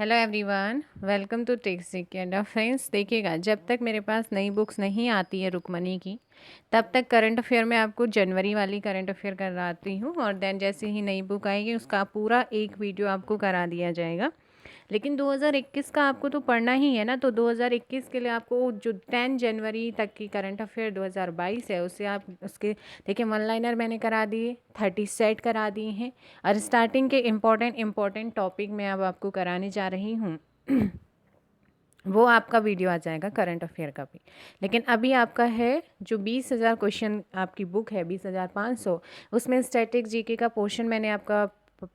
Hello everyone, welcome to टेक्सिक and friends. देखिएगा, जब तक मेरे पास नई बुक्स नहीं आती है रुक्मणी की, तब तक करंट अफेयर में आपको जनवरी वाली करंट अफेयर कराती हूँ। और देन जैसे ही नई बुक आएगी उसका पूरा एक वीडियो आपको करा दिया जाएगा। लेकिन 2021 का आपको तो पढ़ना ही है ना, तो 2021 के लिए आपको जो 10 जनवरी तक की करंट अफेयर 2022 है उससे आप उसके देखिए वन लाइनर मैंने करा दिए, 30 सेट करा दिए हैं। और स्टार्टिंग के इम्पॉर्टेंट टॉपिक मैं अब आपको कराने जा रही हूँ वो आपका वीडियो आ जाएगा करंट अफेयर का भी। लेकिन अभी आपका है जो 20,000 क्वेश्चन आपकी बुक है 20,500, उसमें स्टैटिक जीके का पोर्शन मैंने आपका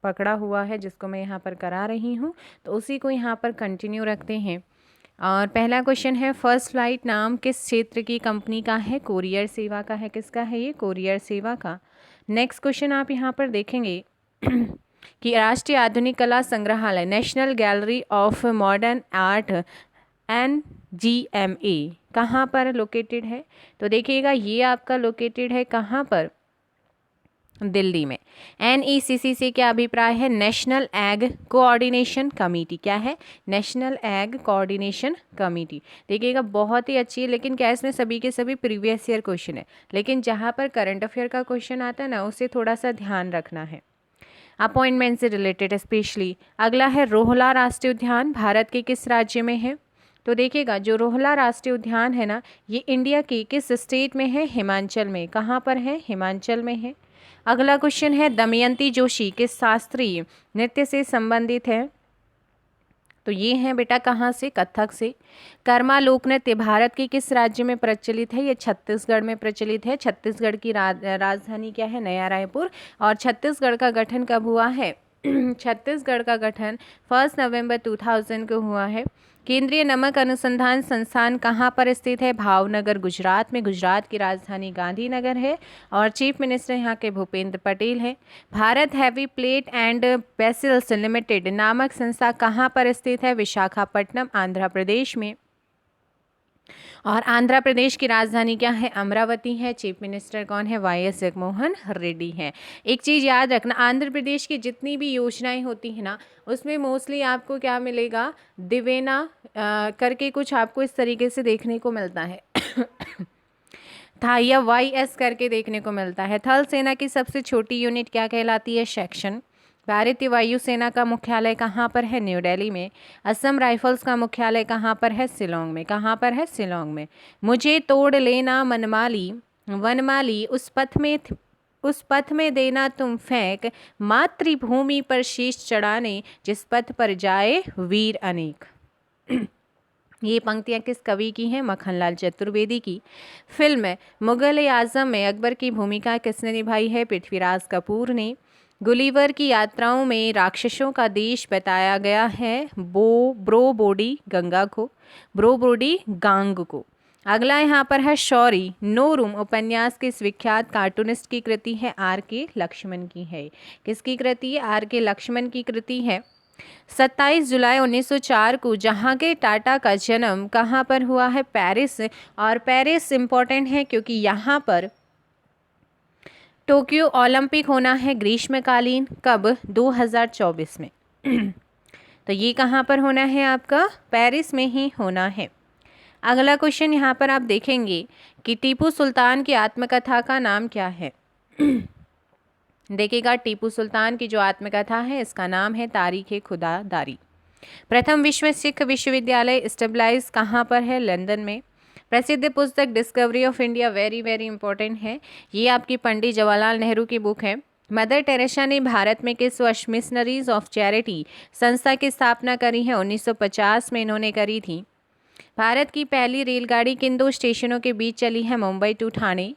पकड़ा हुआ है जिसको मैं यहाँ पर करा रही हूँ, तो उसी को यहाँ पर कंटिन्यू रखते हैं। और पहला क्वेश्चन है, फर्स्ट फ्लाइट नाम किस क्षेत्र की कंपनी का है? कोरियर सेवा का है। किसका है ये? कोरियर सेवा का। नेक्स्ट क्वेश्चन आप यहाँ पर देखेंगे कि राष्ट्रीय आधुनिक कला संग्रहालय national gallery of modern art NGMA कहाँ पर लोकेटेड है? तो देखिएगा ये आपका लोकेटेड है कहाँ पर? दिल्ली में। NECC से क्या अभिप्राय है? National egg coordination committee. क्या है? National egg coordination committee. देखिएगा बहुत ही अच्छी है, लेकिन क्या इसमें सभी के सभी प्रीवियस ईयर क्वेश्चन है, लेकिन जहाँ पर करंट अफेयर का क्वेश्चन आता है ना उसे थोड़ा सा ध्यान रखना है, अपॉइंटमेंट से रिलेटेड स्पेशली। अगला है, रोहला राष्ट्रीय उद्यान भारत के किस राज्य में है? तो देखिएगा जो रोहला राष्ट्रीय उद्यान है ना, ये इंडिया की किस स्टेट में है? हिमाचल में। कहाँ पर है? हिमाचल में है। अगला क्वेश्चन है, दमयंती जोशी किस शास्त्रीय नृत्य से संबंधित है? तो ये है बेटा कहाँ से? कथक से। कर्मा लोक नृत्य भारत के किस राज्य में प्रचलित है? ये छत्तीसगढ़ में प्रचलित है। छत्तीसगढ़ की राजधानी क्या है? नया रायपुर। और छत्तीसगढ़ का गठन कब हुआ है? छत्तीसगढ़ का गठन 1 नवंबर 2000 को हुआ है। केंद्रीय नमक अनुसंधान संस्थान कहाँ पर स्थित है? भावनगर, गुजरात में। गुजरात की राजधानी गांधीनगर है और चीफ मिनिस्टर यहाँ के भूपेंद्र पटेल हैं। Bharat heavy plate and vessels limited नामक संस्था कहाँ पर स्थित है? विशाखापट्टनम, आंध्र प्रदेश में। और आंध्र प्रदेश की राजधानी क्या है? अमरावती है। चीफ मिनिस्टर कौन है? YS जगनमोहन रेड्डी हैं। एक चीज़ याद रखना, आंध्र प्रदेश की जितनी भी योजनाएं होती हैं ना उसमें मोस्टली आपको क्या मिलेगा? दिवेना करके कुछ आपको इस तरीके से देखने को मिलता है था, या YS करके देखने को मिलता है। थल सेना की सबसे छोटी यूनिट क्या कहलाती है? सेक्शन। भारतीय वायुसेना का मुख्यालय कहाँ पर है? न्यू दिल्ली में। असम राइफल्स का मुख्यालय कहाँ पर है? शिलोंग में। कहाँ पर है? शिलोंग में। मुझे तोड़ लेना मनमाली वनमाली उस पथ में देना तुम फेंक, मातृभूमि पर शीश चढ़ाने जिस पथ पर जाए वीर अनेक। ये पंक्तियाँ किस कवि की हैं? मक्खनलाल चतुर्वेदी की। फिल्म मुगल आजम में अकबर की भूमिका किसने निभाई है? पृथ्वीराज कपूर ने। गुलिवर की यात्राओं में राक्षसों का देश बताया गया है ब्रोबोडी गंगा को, ब्रोबोडी गांग को। अगला यहाँ पर है, शौरी नो रूम उपन्यास किस विख्यात कार्टूनिस्ट की कृति है? RK लक्ष्मण की है। किसकी कृति है? RK लक्ष्मण की कृति है। 27 जुलाई 1904 को जहांगीर टाटा का जन्म कहाँ पर हुआ है? पेरिस। और पेरिस इम्पोर्टेंट है क्योंकि यहाँ पर टोक्यो ओलंपिक होना है ग्रीष्मकालीन। कब? 2024 में। तो ये कहाँ पर होना है आपका? पेरिस में ही होना है। अगला क्वेश्चन यहाँ पर आप देखेंगे कि टीपू सुल्तान की आत्मकथा का नाम क्या है? देखिएगा टीपू सुल्तान की जो आत्मकथा है इसका नाम है तारीख़ खुदादारी। प्रथम विश्व सिख विश्वविद्यालय स्टेबलाइज कहाँ पर है? लंदन में। प्रसिद्ध पुस्तक discovery of India very very important है, ये आपकी पंडित जवाहरलाल नेहरू की बुक है। मदर टेरेसा ने भारत में किस वर्ष मिशनरीज ऑफ चैरिटी संस्था की स्थापना करी है? 1950 में इन्होंने करी थी। भारत की पहली रेलगाड़ी किन दो स्टेशनों के बीच चली है? मुंबई टू ठाणे।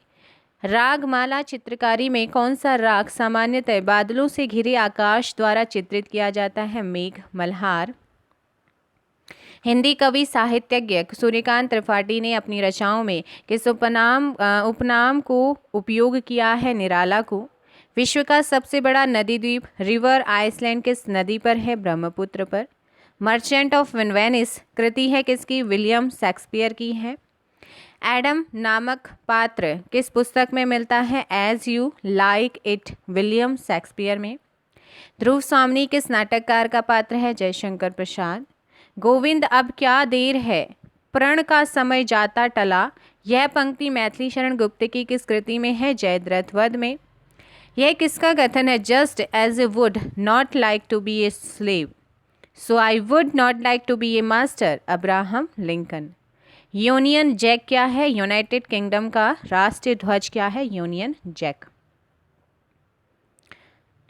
रागमाला चित्रकारी में कौन सा राग सामान्यतः बादलों से घिरे आकाश द्वारा चित्रित किया जाता है? मेघ मल्हार। हिंदी कवि साहित्यज्ञ सूर्यकांत त्रिपाठी ने अपनी रचनाओं में किस उपनाम को उपयोग किया है? निराला को। विश्व का सबसे बड़ा नदी द्वीप रिवर आइसलैंड किस नदी पर है? ब्रह्मपुत्र पर। मर्चेंट ऑफ वेनिस कृति है किसकी? विलियम शेक्सपियर की है। एडम नामक पात्र किस पुस्तक में मिलता है? As You Like It William Shakespeare में। ध्रुव स्वामी किस नाटककार का पात्र है? जयशंकर प्रसाद। गोविंद अब क्या देर है, प्रण का समय जाता टला, यह पंक्ति मैथिली शरण गुप्त की किस कृति में है? जयद्रथ वध में। यह किसका कथन है? Just as I would not like to be a slave, so I would not like to be a master, Abraham Lincoln. Union Jack क्या है? यूनाइटेड किंगडम का राष्ट्रीय ध्वज क्या है? Union Jack.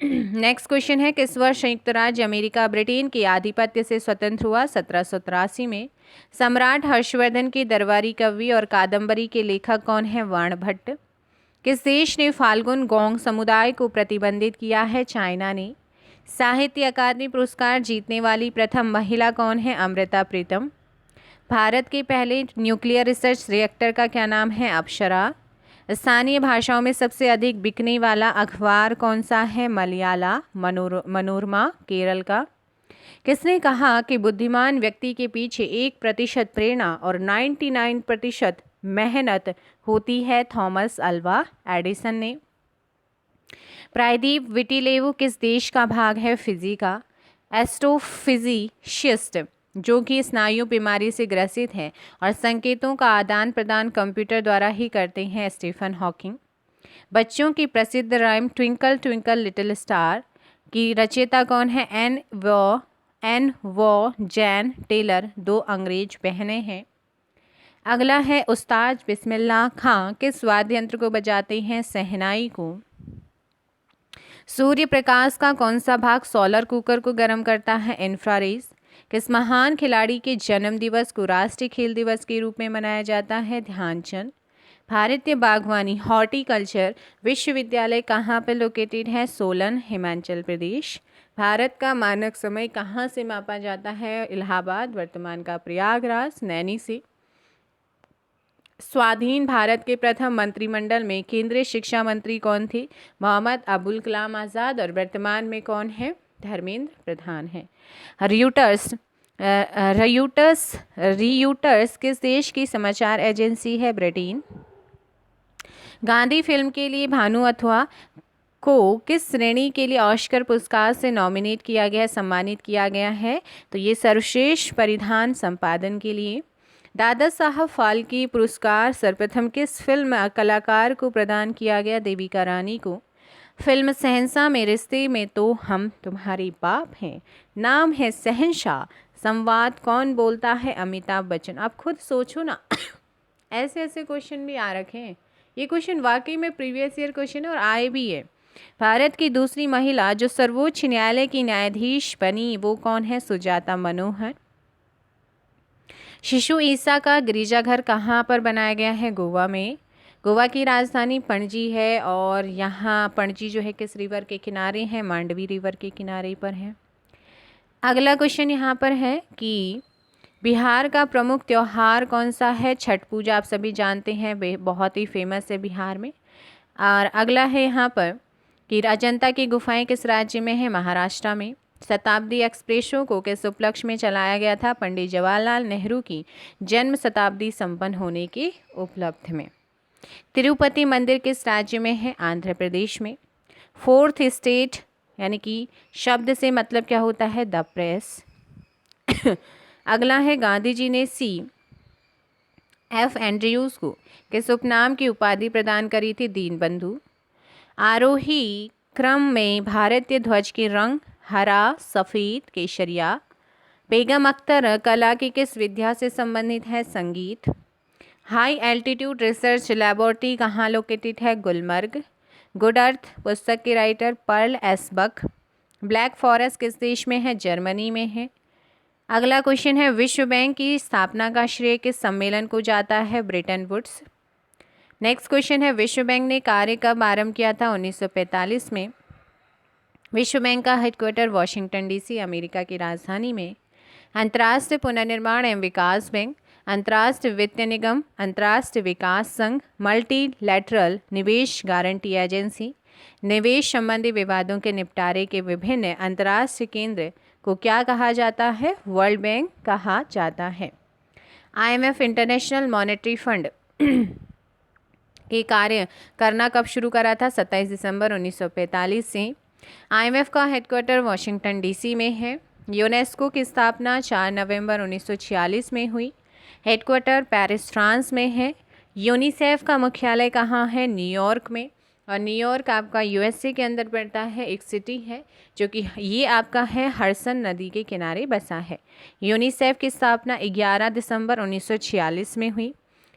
नेक्स्ट क्वेश्चन है, किस वर्ष संयुक्त राज्य अमेरिका ब्रिटेन के आधिपत्य से स्वतंत्र हुआ? 1783 में। सम्राट हर्षवर्धन के दरबारी कवि और कादंबरी के लेखक कौन है? बाणभट्ट। किस देश ने फाल्गुन गोंग समुदाय को प्रतिबंधित किया है? चाइना ने। साहित्य अकादमी पुरस्कार जीतने वाली प्रथम महिला कौन है? अमृता प्रीतम। भारत के पहले न्यूक्लियर रिसर्च रिएक्टर का क्या नाम है? अप्सरा। स्थानीय भाषाओं में सबसे अधिक बिकने वाला अखबार कौन सा है? मलयाला मनोरमा केरल का। किसने कहा कि बुद्धिमान व्यक्ति के पीछे 1% प्रेरणा और 99% मेहनत होती है? थॉमस अल्वा एडिसन ने। प्रायदीप विटिलेवु किस देश का भाग है? फिजी का। एस्ट्रोफिजिशिस्ट जो कि स्नायु बीमारी से ग्रसित है और संकेतों का आदान प्रदान कंप्यूटर द्वारा ही करते हैं? Stephen Hawking. बच्चों की प्रसिद्ध rhyme Twinkle twinkle little Star की रचयिता कौन है? एन वो जैन टेलर, 2 अंग्रेज बहनें हैं। अगला है, उस्ताद बिस्मिल्लाह खां किस वाद्य यंत्र को बजाते हैं? शहनाई को। सूर्य प्रकाश का कौन सा भाग सोलर कुकर को गर्म करता है? इंफ्रारेज। किस महान खिलाड़ी के जन्म दिवस को राष्ट्रीय खेल दिवस के रूप में मनाया जाता है? ध्यानचंद। भारतीय बागवानी हॉर्टिकल्चर विश्वविद्यालय कहाँ पर लोकेटेड है? सोलन, हिमाचल प्रदेश। भारत का मानक समय कहाँ से मापा जाता है? इलाहाबाद, वर्तमान का प्रयागराज, नैनी से। स्वाधीन भारत के प्रथम मंत्रिमंडल में केंद्रीय शिक्षा मंत्री कौन थे? मोहम्मद अबुल कलाम आज़ाद। और वर्तमान में कौन है? धर्मेंद्र प्रधान है। रियूटर्स किस देश की समाचार एजेंसी है? ब्रिटेन। गांधी फिल्म के लिए भानु अथवा को किस श्रेणी के लिए ऑस्कर पुरस्कार से नॉमिनेट किया गया, सम्मानित किया गया है? तो ये सर्वश्रेष्ठ परिधान संपादन के लिए। दादा साहब फाल्के पुरस्कार सर्वप्रथम किस फिल्म कलाकार को प्रदान किया गया? देविका रानी को। फिल्म शहंशाह में रिश्ते में तो हम तुम्हारे बाप हैं नाम है शहंशाह, संवाद कौन बोलता है? अमिताभ बच्चन। आप खुद सोचो ना ऐसे ऐसे क्वेश्चन भी आ रखे हैं। ये क्वेश्चन वाकई में प्रीवियस ईयर क्वेश्चन है और आए भी है। भारत की दूसरी महिला जो सर्वोच्च न्यायालय की न्यायाधीश बनी वो कौन है? सुजाता मनोहर। शिशु ईसा का गिरिजाघर कहाँ पर बनाया गया है? गोवा में। गोवा की राजधानी पणजी है और यहाँ पणजी जो है किस रिवर के किनारे है? मांडवी रिवर के किनारे पर है। अगला क्वेश्चन यहाँ पर है कि बिहार का प्रमुख त्यौहार कौन सा है? छठ पूजा आप सभी जानते हैं, बहुत ही फेमस है बिहार में। और अगला है यहाँ पर कि अजंता की गुफाएं किस राज्य में है? महाराष्ट्र में। शताब्दी एक्सप्रेसों को किस उपलक्ष्य में चलाया गया था? पंडित जवाहरलाल नेहरू की जन्म शताब्दी संपन्न होने के उपलक्ष्य में। तिरुपति मंदिर किस राज्य में है? आंध्र प्रदेश में। फोर्थ स्टेट यानी कि शब्द से मतलब क्या होता है? The press. अगला है, गांधी जी ने C.F. एंड्रयूज को किस उपनाम की उपाधि प्रदान करी थी? दीनबंधु। आरोही क्रम में भारतीय ध्वज के रंग हरा, सफ़ेद, केशरिया। बेगम अख्तर कला की किस विद्या से संबंधित है? संगीत। हाई एल्टीट्यूड रिसर्च लैबोरेटरी कहाँ लोकेटेड है? गुलमर्ग। गुड अर्थ पुस्तक के writer Pearl S Buck. Black Forest किस देश में है? जर्मनी में है। अगला क्वेश्चन है, विश्व बैंक की स्थापना का श्रेय किस सम्मेलन को जाता है? Bretton Woods. नेक्स्ट क्वेश्चन है, विश्व बैंक ने कार्य कब आरंभ किया था? 1945 में। विश्व बैंक का हेडक्वार्टर वॉशिंगटन DC अमेरिका की राजधानी में। अंतर्राष्ट्रीय पुनर्निर्माण एवं विकास बैंक, अंतर्राष्ट्रीय वित्त निगम, अंतर्राष्ट्रीय विकास संघ, मल्टीलैटरल निवेश गारंटी एजेंसी, निवेश संबंधी विवादों के निपटारे के विभिन्न अंतर्राष्ट्रीय केंद्र को क्या कहा जाता है? वर्ल्ड बैंक कहा जाता है। IMF इंटरनेशनल मॉनेटरी फंड के कार्य करना कब शुरू करा था? 27 दिसंबर 1945 से। IMF का हेडक्वार्टर वाशिंगटन डीसी में है। यूनेस्को की स्थापना 4 नवंबर 1946 में हुई। हेडक्वार्टर पेरिस फ्रांस में है। यूनिसेफ का मुख्यालय कहाँ है? न्यूयॉर्क में। और न्यूयॉर्क आपका यूएसए के अंदर पड़ता है, एक सिटी है जो कि ये आपका है हडसन नदी के किनारे बसा है। यूनिसेफ की स्थापना 11 दिसंबर 1946 में हुई।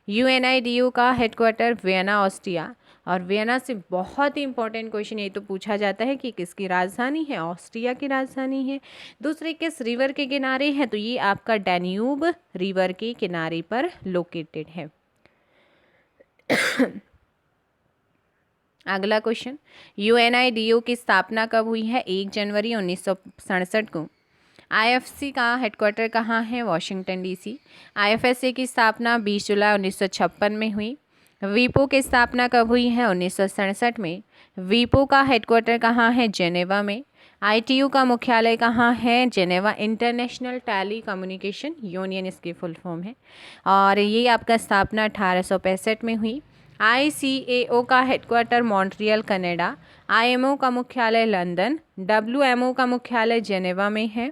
यूएनआईडीयू का हेडक्वार्टर वियना, ऑस्ट्रिया। और वियना से बहुत ही इंपॉर्टेंट क्वेश्चन ये तो पूछा जाता है कि किसकी राजधानी है? ऑस्ट्रिया की राजधानी है। दूसरे किस रिवर के किनारे है? तो ये आपका डैन्यूब रिवर के किनारे पर लोकेटेड है। अगला क्वेश्चन, यूएनआईडीयू की स्थापना कब हुई है? 1 जनवरी 1967 को। आईएफसी का हेडक्वार्टर कहाँ है? Washington DC. आईएफएसए की स्थापना 20 जुलाई 1956 में हुई। वीपो की स्थापना कब हुई है? 1967 में। वीपो का हेडक्वार्टर कहाँ है? जेनेवा में। आईटीयू का मुख्यालय कहाँ है? Geneva, International Telecommunication Union इसकी फुल फॉर्म है। और ये आपका स्थापना 1865 में हुई। ICAO का हेडक्वार्टर मॉन्ट्रियल, कनाडा। IMO का मुख्यालय लंदन। WMO का मुख्यालय जेनेवा में है।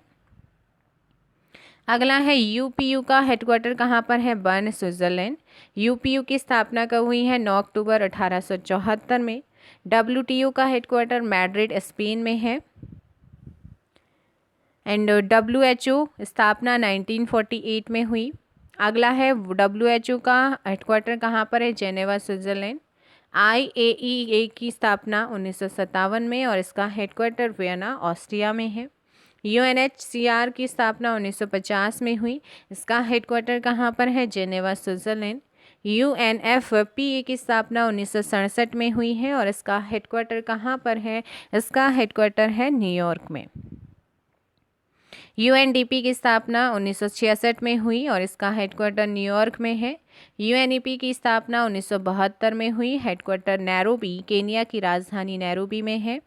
अगला है यूपीयू का हेडक्वार्टर कहाँ पर है? Burn, Switzerland. यूपीयू की स्थापना कब हुई है? 9 अक्टूबर 1874 में। WTO का हेडक्वार्टर मैड्रिड, स्पेन में है। एंड WHO स्थापना 1948 में हुई। अगला है WHO का हेडक्वार्टर कहाँ पर है? Geneva, Switzerland. IAEA की स्थापना 1957 में और इसका हेडक्वार्टर वियना, ऑस्ट्रिया में है। UNHCR की स्थापना 1950 में हुई। इसका हेडक्वार्टर कहाँ पर है? Geneva, Switzerland. UNFPA की स्थापना 1967 में हुई है और इसका हेडक्वार्टर कहाँ पर है? इसका हेडक्वार्टर है न्यूयॉर्क में। UNDP की स्थापना 1966 में हुई और इसका हेडक्वार्टर न्यूयॉर्क में है। UNEP की स्थापना 1972 में हुई। हेडक्वार्टर नैरोबी, केनिया की राजधानी नैरोबी में है।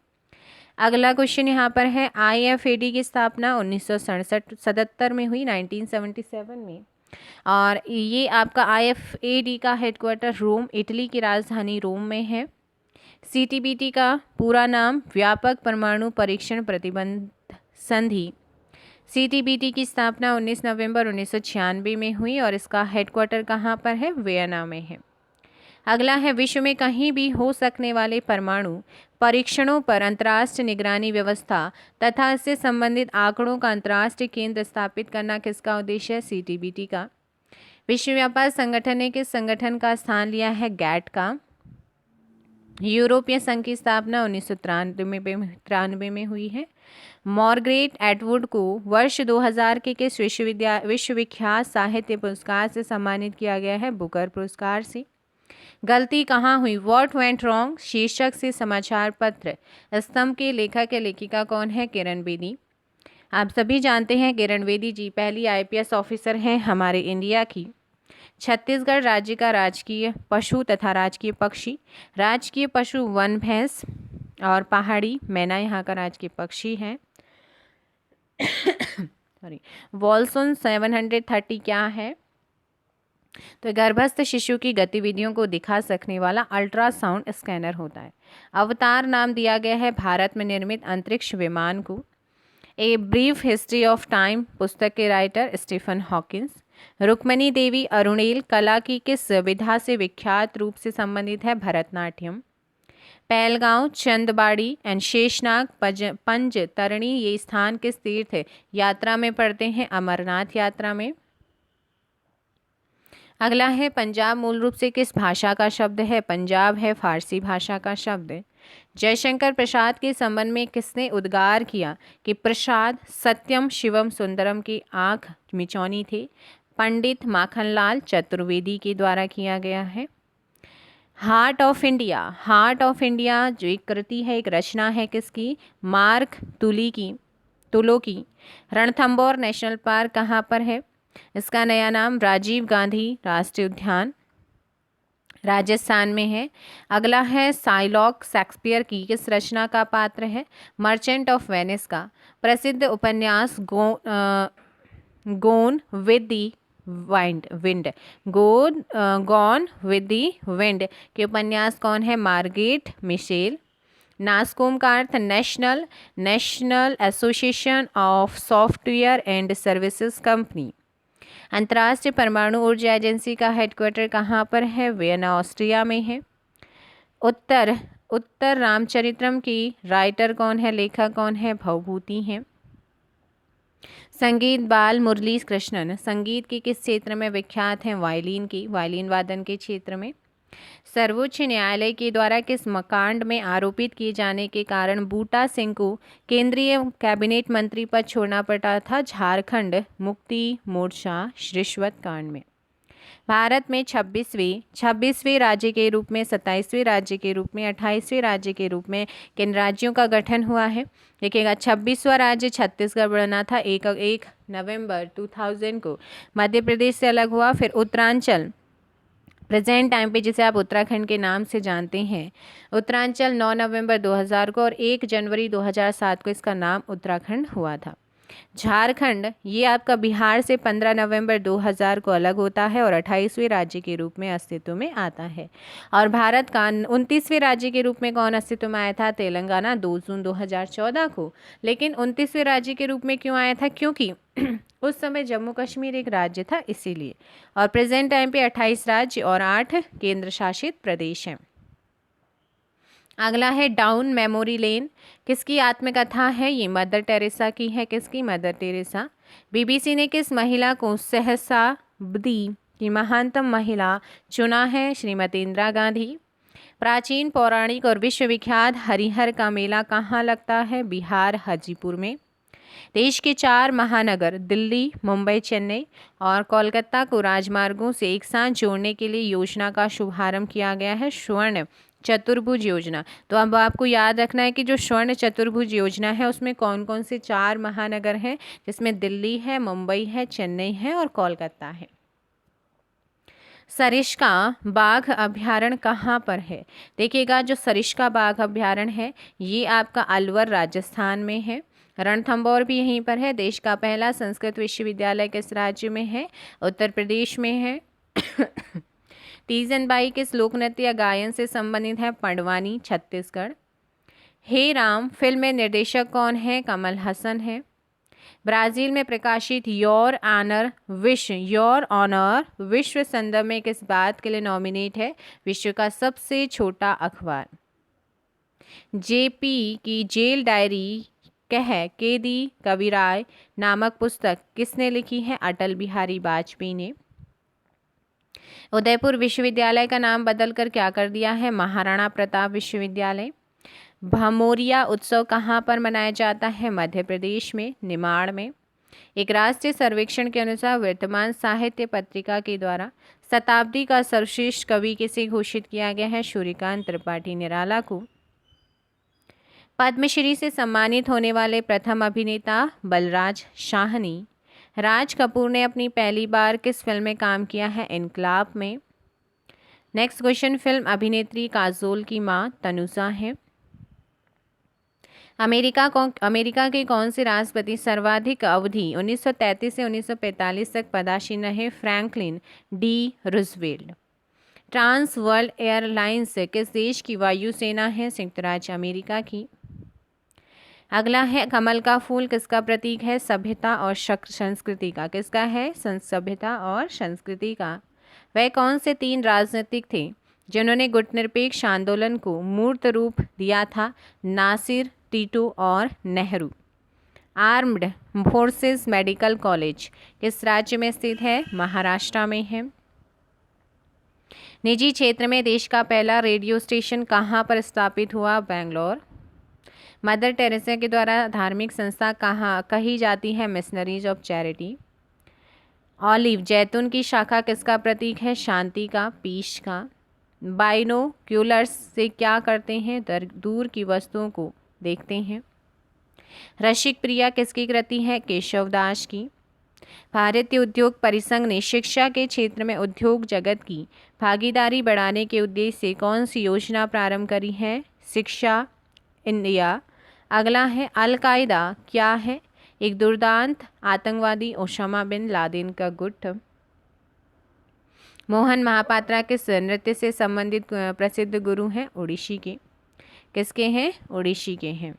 अगला क्वेश्चन यहाँ पर है, IFAD की स्थापना 1977 में हुई, 1977 में। और ये आपका IFAD का हेडक्वार्टर रोम, इटली की राजधानी रोम में है। CTBT का पूरा नाम व्यापक परमाणु परीक्षण प्रतिबंध संधि। CTBT की स्थापना 19 नवंबर 1996 में हुई और इसका हेडक्वार्टर कहाँ पर है? वियना में है। अगला है, विश्व में कहीं भी हो सकने वाले परमाणु परीक्षणों पर अंतर्राष्ट्रीय निगरानी व्यवस्था तथा इससे संबंधित आंकड़ों का अंतर्राष्ट्रीय केंद्र स्थापित करना किसका उद्देश्य है? CTBT का। विश्व व्यापार संगठन ने किस संगठन का स्थान लिया है? GATT का। यूरोपीय संघ की स्थापना 1993 में हुई है। मार्गरेट एटवुड को वर्ष 2000 के किस विश्वविख्यात साहित्य पुरस्कार से सम्मानित किया गया है? बुकर पुरस्कार से। गलती कहाँ हुई? व्हाट वेंट रॉन्ग शीर्षक से समाचार पत्र स्तंभ के लेखक या लेखिका कौन है? किरण बेदी। आप सभी जानते हैं किरण बेदी जी पहली IPS ऑफिसर हैं हमारे इंडिया की। छत्तीसगढ़ राज्य का राजकीय पशु तथा राजकीय पक्षी, राजकीय पशु वन भैंस और पहाड़ी मैना यहाँ का राजकीय पक्षी है। सॉरी, वॉल्सन 730 क्या है? तो गर्भस्थ शिशु की गतिविधियों को दिखा सकने वाला अल्ट्रासाउंड स्कैनर होता है। अवतार नाम दिया गया है भारत में निर्मित अंतरिक्ष विमान को। A brief history of time पुस्तक के राइटर स्टीफन हॉकिंस। रुक्मणी देवी अरुणेल कला की किस विधा से विख्यात रूप से संबंधित है? भरतनाट्यम। पहलगांव, चंदबाड़ी एंड शेषनाग पंज तरणी ये स्थान किस तीर्थ यात्रा में पड़ते हैं? अमरनाथ यात्रा में। अगला है, पंजाब मूल रूप से किस भाषा का शब्द है? पंजाब है फारसी भाषा का शब्द। जयशंकर प्रसाद के संबंध में किसने उद्गार किया कि प्रसाद सत्यम शिवम सुंदरम की आंख मिचौनी थे? पंडित माखनलाल चतुर्वेदी के द्वारा किया गया है। Heart of India, heart of India जो एक कृति है, एक रचना है किसकी? मार्क तुलो की। रणथंबोर नेशनल पार्क कहाँ पर है? इसका नया नाम राजीव गांधी राष्ट्रीय उद्यान राजस्थान में है। अगला है, साइलॉक शेक्सपियर की किस रचना का पात्र है? मर्चेंट ऑफ वेनिस का। प्रसिद्ध उपन्यास gone with the wind gone with the wind के उपन्यास कौन है? Margaret Mitchell. नास्कोम का अर्थ national association of software and services company. अंतर्राष्ट्रीय परमाणु ऊर्जा एजेंसी का हेडक्वार्टर कहाँ पर है? वियना ऑस्ट्रिया में है। उत्तर रामचरित्रम की राइटर कौन है, लेखक कौन है? भवभूति हैं। संगीत बाल मुरली कृष्णन संगीत के किस क्षेत्र में विख्यात हैं? वायलिन वादन के क्षेत्र में। सर्वोच्च न्यायालय के द्वारा किस कांड में आरोपित किए जाने के कारण बूटा सिंह को केंद्रीय कैबिनेट मंत्री पद छोड़ना पड़ा था? झारखंड मुक्ति मोर्चा रिश्वत कांड में। भारत में 26वें राज्य के रूप में, 27वें राज्य के रूप में, 28वें राज्य के रूप में किन राज्यों का गठन हुआ है? देखिएगा 26वां राज्य छत्तीसगढ़ बना था 1 नवंबर 2000 को, मध्य प्रदेश से अलग हुआ। फिर उत्तरांचल प्रेजेंट टाइम पे जिसे आप उत्तराखंड के नाम से जानते हैं, उत्तरांचल 9 नवंबर 2000 को और 1 जनवरी 2007 को इसका नाम उत्तराखंड हुआ था। झारखंड ये आपका बिहार से 15 नवंबर 2000 को अलग होता है और 28वें राज्य के रूप में अस्तित्व में आता है। और भारत का 29वें राज्य के रूप में कौन अस्तित्व में आया था? तेलंगाना 2 जून 2014 को। लेकिन 29वें राज्य के रूप में क्यों आया था? क्योंकि उस समय जम्मू कश्मीर एक राज्य था, इसीलिए। और प्रेजेंट टाइम पे 28 राज्य और 8 केंद्र शासित प्रदेश हैं। अगला है डाउन मेमोरी लेन, किसकी आत्मकथा है? ये मदर टेरेसा की है। किसकी? Mother Teresa. बीबीसी ने किस महिला को सहस्राब्दी की महानतम महिला चुना है? श्रीमती इंदिरा गांधी। प्राचीन पौराणिक और विश्वविख्यात हरिहर का मेला कहाँ लगता है? बिहार हाजीपुर में। देश के 4 महानगर दिल्ली, मुंबई, चेन्नई और कोलकाता को राजमार्गों से एक साथ जोड़ने के लिए योजना का शुभारंभ किया गया है, स्वर्ण चतुर्भुज योजना। तो अब आपको याद रखना है कि जो स्वर्ण चतुर्भुज योजना है उसमें कौन कौन से 4 महानगर हैं, जिसमें दिल्ली है, मुंबई है, चेन्नई है और कोलकाता है। सरिस्का बाघ अभ्यारण्य कहाँ पर है? देखिएगा जो सरिस्का बाघ अभ्यारण्य है ये आपका अलवर राजस्थान में है। रणथंभौर भी यहीं पर है। देश का पहला संस्कृत विश्वविद्यालय किस राज्य में है? उत्तर प्रदेश में है। तीजन बाई किस लोक नृत्य या गायन से संबंधित है? पंडवानी, छत्तीसगढ़। हे राम फिल्म में निर्देशक कौन है? कमल हसन है। ब्राजील में प्रकाशित योर ऑनर विश्व संदर्भ में किस बात के लिए नॉमिनेट है? विश्व का सबसे छोटा अखबार। जेपी की जेल डायरी कैदी कविराय नामक पुस्तक किसने लिखी है? अटल बिहारी वाजपेयी ने। उदयपुर विश्वविद्यालय का नाम बदलकर क्या कर दिया है? महाराणा प्रताप विश्वविद्यालय। भमोरिया उत्सव कहाँ पर मनाया जाता है? मध्य प्रदेश में, निमाड़ में। एक राष्ट्रीय सर्वेक्षण के अनुसार वर्तमान साहित्य पत्रिका के द्वारा शताब्दी का सर्वश्रेष्ठ कवि किसे घोषित किया गया है? सूर्यकांत त्रिपाठी निराला को। पद्मश्री से सम्मानित होने वाले प्रथम अभिनेता बलराज साहनी। राज कपूर ने अपनी पहली बार किस फिल्म में काम किया है? इनकलाब में। नेक्स्ट क्वेश्चन, फिल्म अभिनेत्री काजोल की मां तनुजा है। अमेरिका के कौन से राष्ट्रपति सर्वाधिक अवधि 1933 से 1945 तक पदासीन रहे? Franklin D Roosevelt. Trans World Airlines किस देश की वायुसेना है? संयुक्त राज्य अमेरिका की। अगला है कमल का फूल किसका प्रतीक है? सभ्यता और संस्कृति का। किसका है? सभ्यता और संस्कृति का। वह कौन से 3 राजनीतिक थे जिन्होंने गुटनिरपेक्ष आंदोलन को मूर्त रूप दिया था? नासिर, टीटू और Nehru. Armed forces medical college किस राज्य में स्थित है? महाराष्ट्र में है। निजी क्षेत्र में देश का पहला रेडियो स्टेशन कहाँ पर स्थापित हुआ? बेंगलोर। मदर टेरेसा के द्वारा धार्मिक संस्था कहाँ कही जाती है? Missionaries of charity. ऑलिव जैतून की शाखा किसका प्रतीक है? शांति का, पीस का। बाइनोक्यूलर्स से क्या करते हैं? दूर की वस्तुओं को देखते हैं। रसिक प्रिया किसकी कृति है? केशवदास की। भारतीय उद्योग परिसंघ ने शिक्षा के क्षेत्र में उद्योग जगत की भागीदारी बढ़ाने के उद्देश्य से कौन सी योजना प्रारंभ करी है? शिक्षा इंडिया। अगला है अल-कायदा क्या है? एक दुर्दांत आतंकवादी ओसामा बिन लादेन का गुट। मोहन महापात्रा किस नृत्य से संबंधित प्रसिद्ध गुरु हैं? ओडिसी के। किसके हैं? ओडिसी के हैं।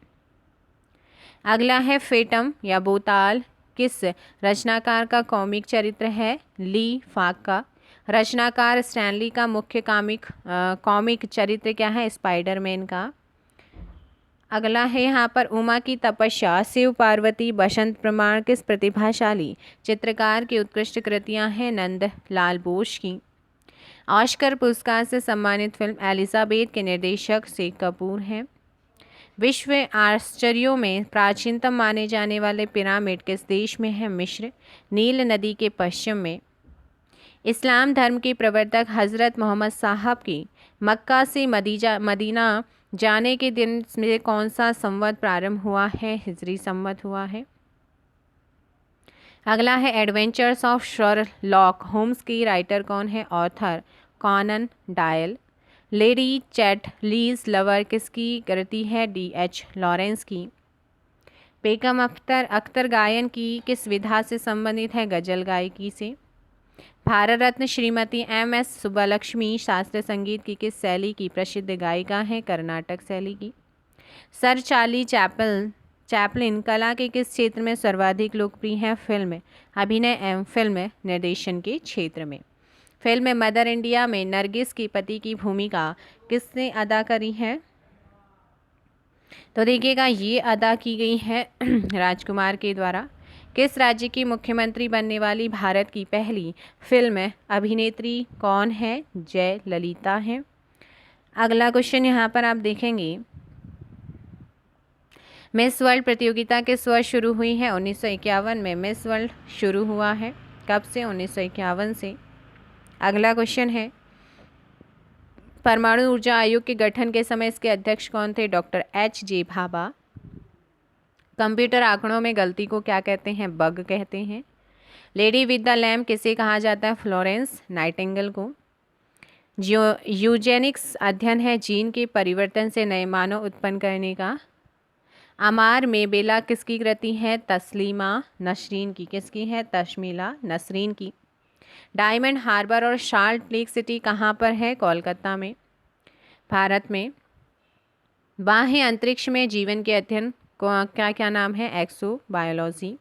अगला है फेटम या बोताल किस रचनाकार का कॉमिक चरित्र है? ली फाक का। रचनाकार स्टैनली का मुख्य कॉमिक चरित्र क्या है? स्पाइडरमैन का। अगला है यहाँ पर उमा की तपस्या, शिव पार्वती, बसंत प्रमाण किस प्रतिभाशाली चित्रकार की उत्कृष्ट कृतियाँ हैं? नंद लाल बोस की। ऑस्कर पुरस्कार से सम्मानित फिल्म एलिजाबेथ के निर्देशक शेख कपूर हैं। विश्व आश्चर्यों में प्राचीनतम माने जाने वाले पिरामिड किस देश में है? मिस्र। नील नदी के पश्चिम में। इस्लाम धर्म के प्रवर्तक हज़रत मोहम्मद साहब की मक्का से मदीना जाने के दिन में कौन सा संवत प्रारंभ हुआ है? हिजरी संवत हुआ है। अगला है एडवेंचर्स ऑफ शर्लॉक होम्स की राइटर कौन है? Author Conan Doyle. Lady Chatterley's lover किसकी कृति है? D.H. लॉरेंस की। बेगम अख्तर गायन की किस विधा से संबंधित है? गजल गायकी से। भारत रत्न श्रीमती M.S. सुब्बालक्ष्मी शास्त्रीय संगीत की किस शैली की प्रसिद्ध गायिका हैं? कर्नाटक शैली की। सर चार्ली चैपलिन कला के किस क्षेत्र में सर्वाधिक लोकप्रिय हैं? फिल्म अभिनय एवं फिल्म निर्देशन के क्षेत्र में। फिल्म मदर इंडिया में नरगिस की पति की भूमिका किसने अदा करी है? तो देखिएगा ये अदा की गई है राजकुमार के द्वारा। किस राज्य की मुख्यमंत्री बनने वाली भारत की पहली फिल्म अभिनेत्री कौन है? जयललिता हैं। अगला क्वेश्चन यहाँ पर आप देखेंगे, मिस वर्ल्ड प्रतियोगिता किस वर्ष शुरू हुई है? 1951 में मिस वर्ल्ड शुरू हुआ है। कब से? 1951 से। अगला क्वेश्चन है, परमाणु ऊर्जा आयोग के गठन के समय इसके अध्यक्ष कौन थे? Doctor H.J. भाभा। कंप्यूटर आंकड़ों में गलती को क्या कहते हैं? बग कहते हैं। लेडी विद द लैम्प किसे कहा जाता है? फ्लोरेंस नाइटिंगेल को। यूजेनिक्स अध्ययन है जीन के परिवर्तन से नए मानव उत्पन्न करने का। अमार में बेला किसकी कृति है? तस्लीमा नसरीन की। किसकी है? तशमीला नसरीन की। डायमंड हार्बर और शार्ल्ट लेक सिटी कहाँ पर है? कोलकाता में, भारत में। बाह्य अंतरिक्ष में जीवन के अध्ययन को क्या क्या नाम है? एक्सोबायोलॉजी।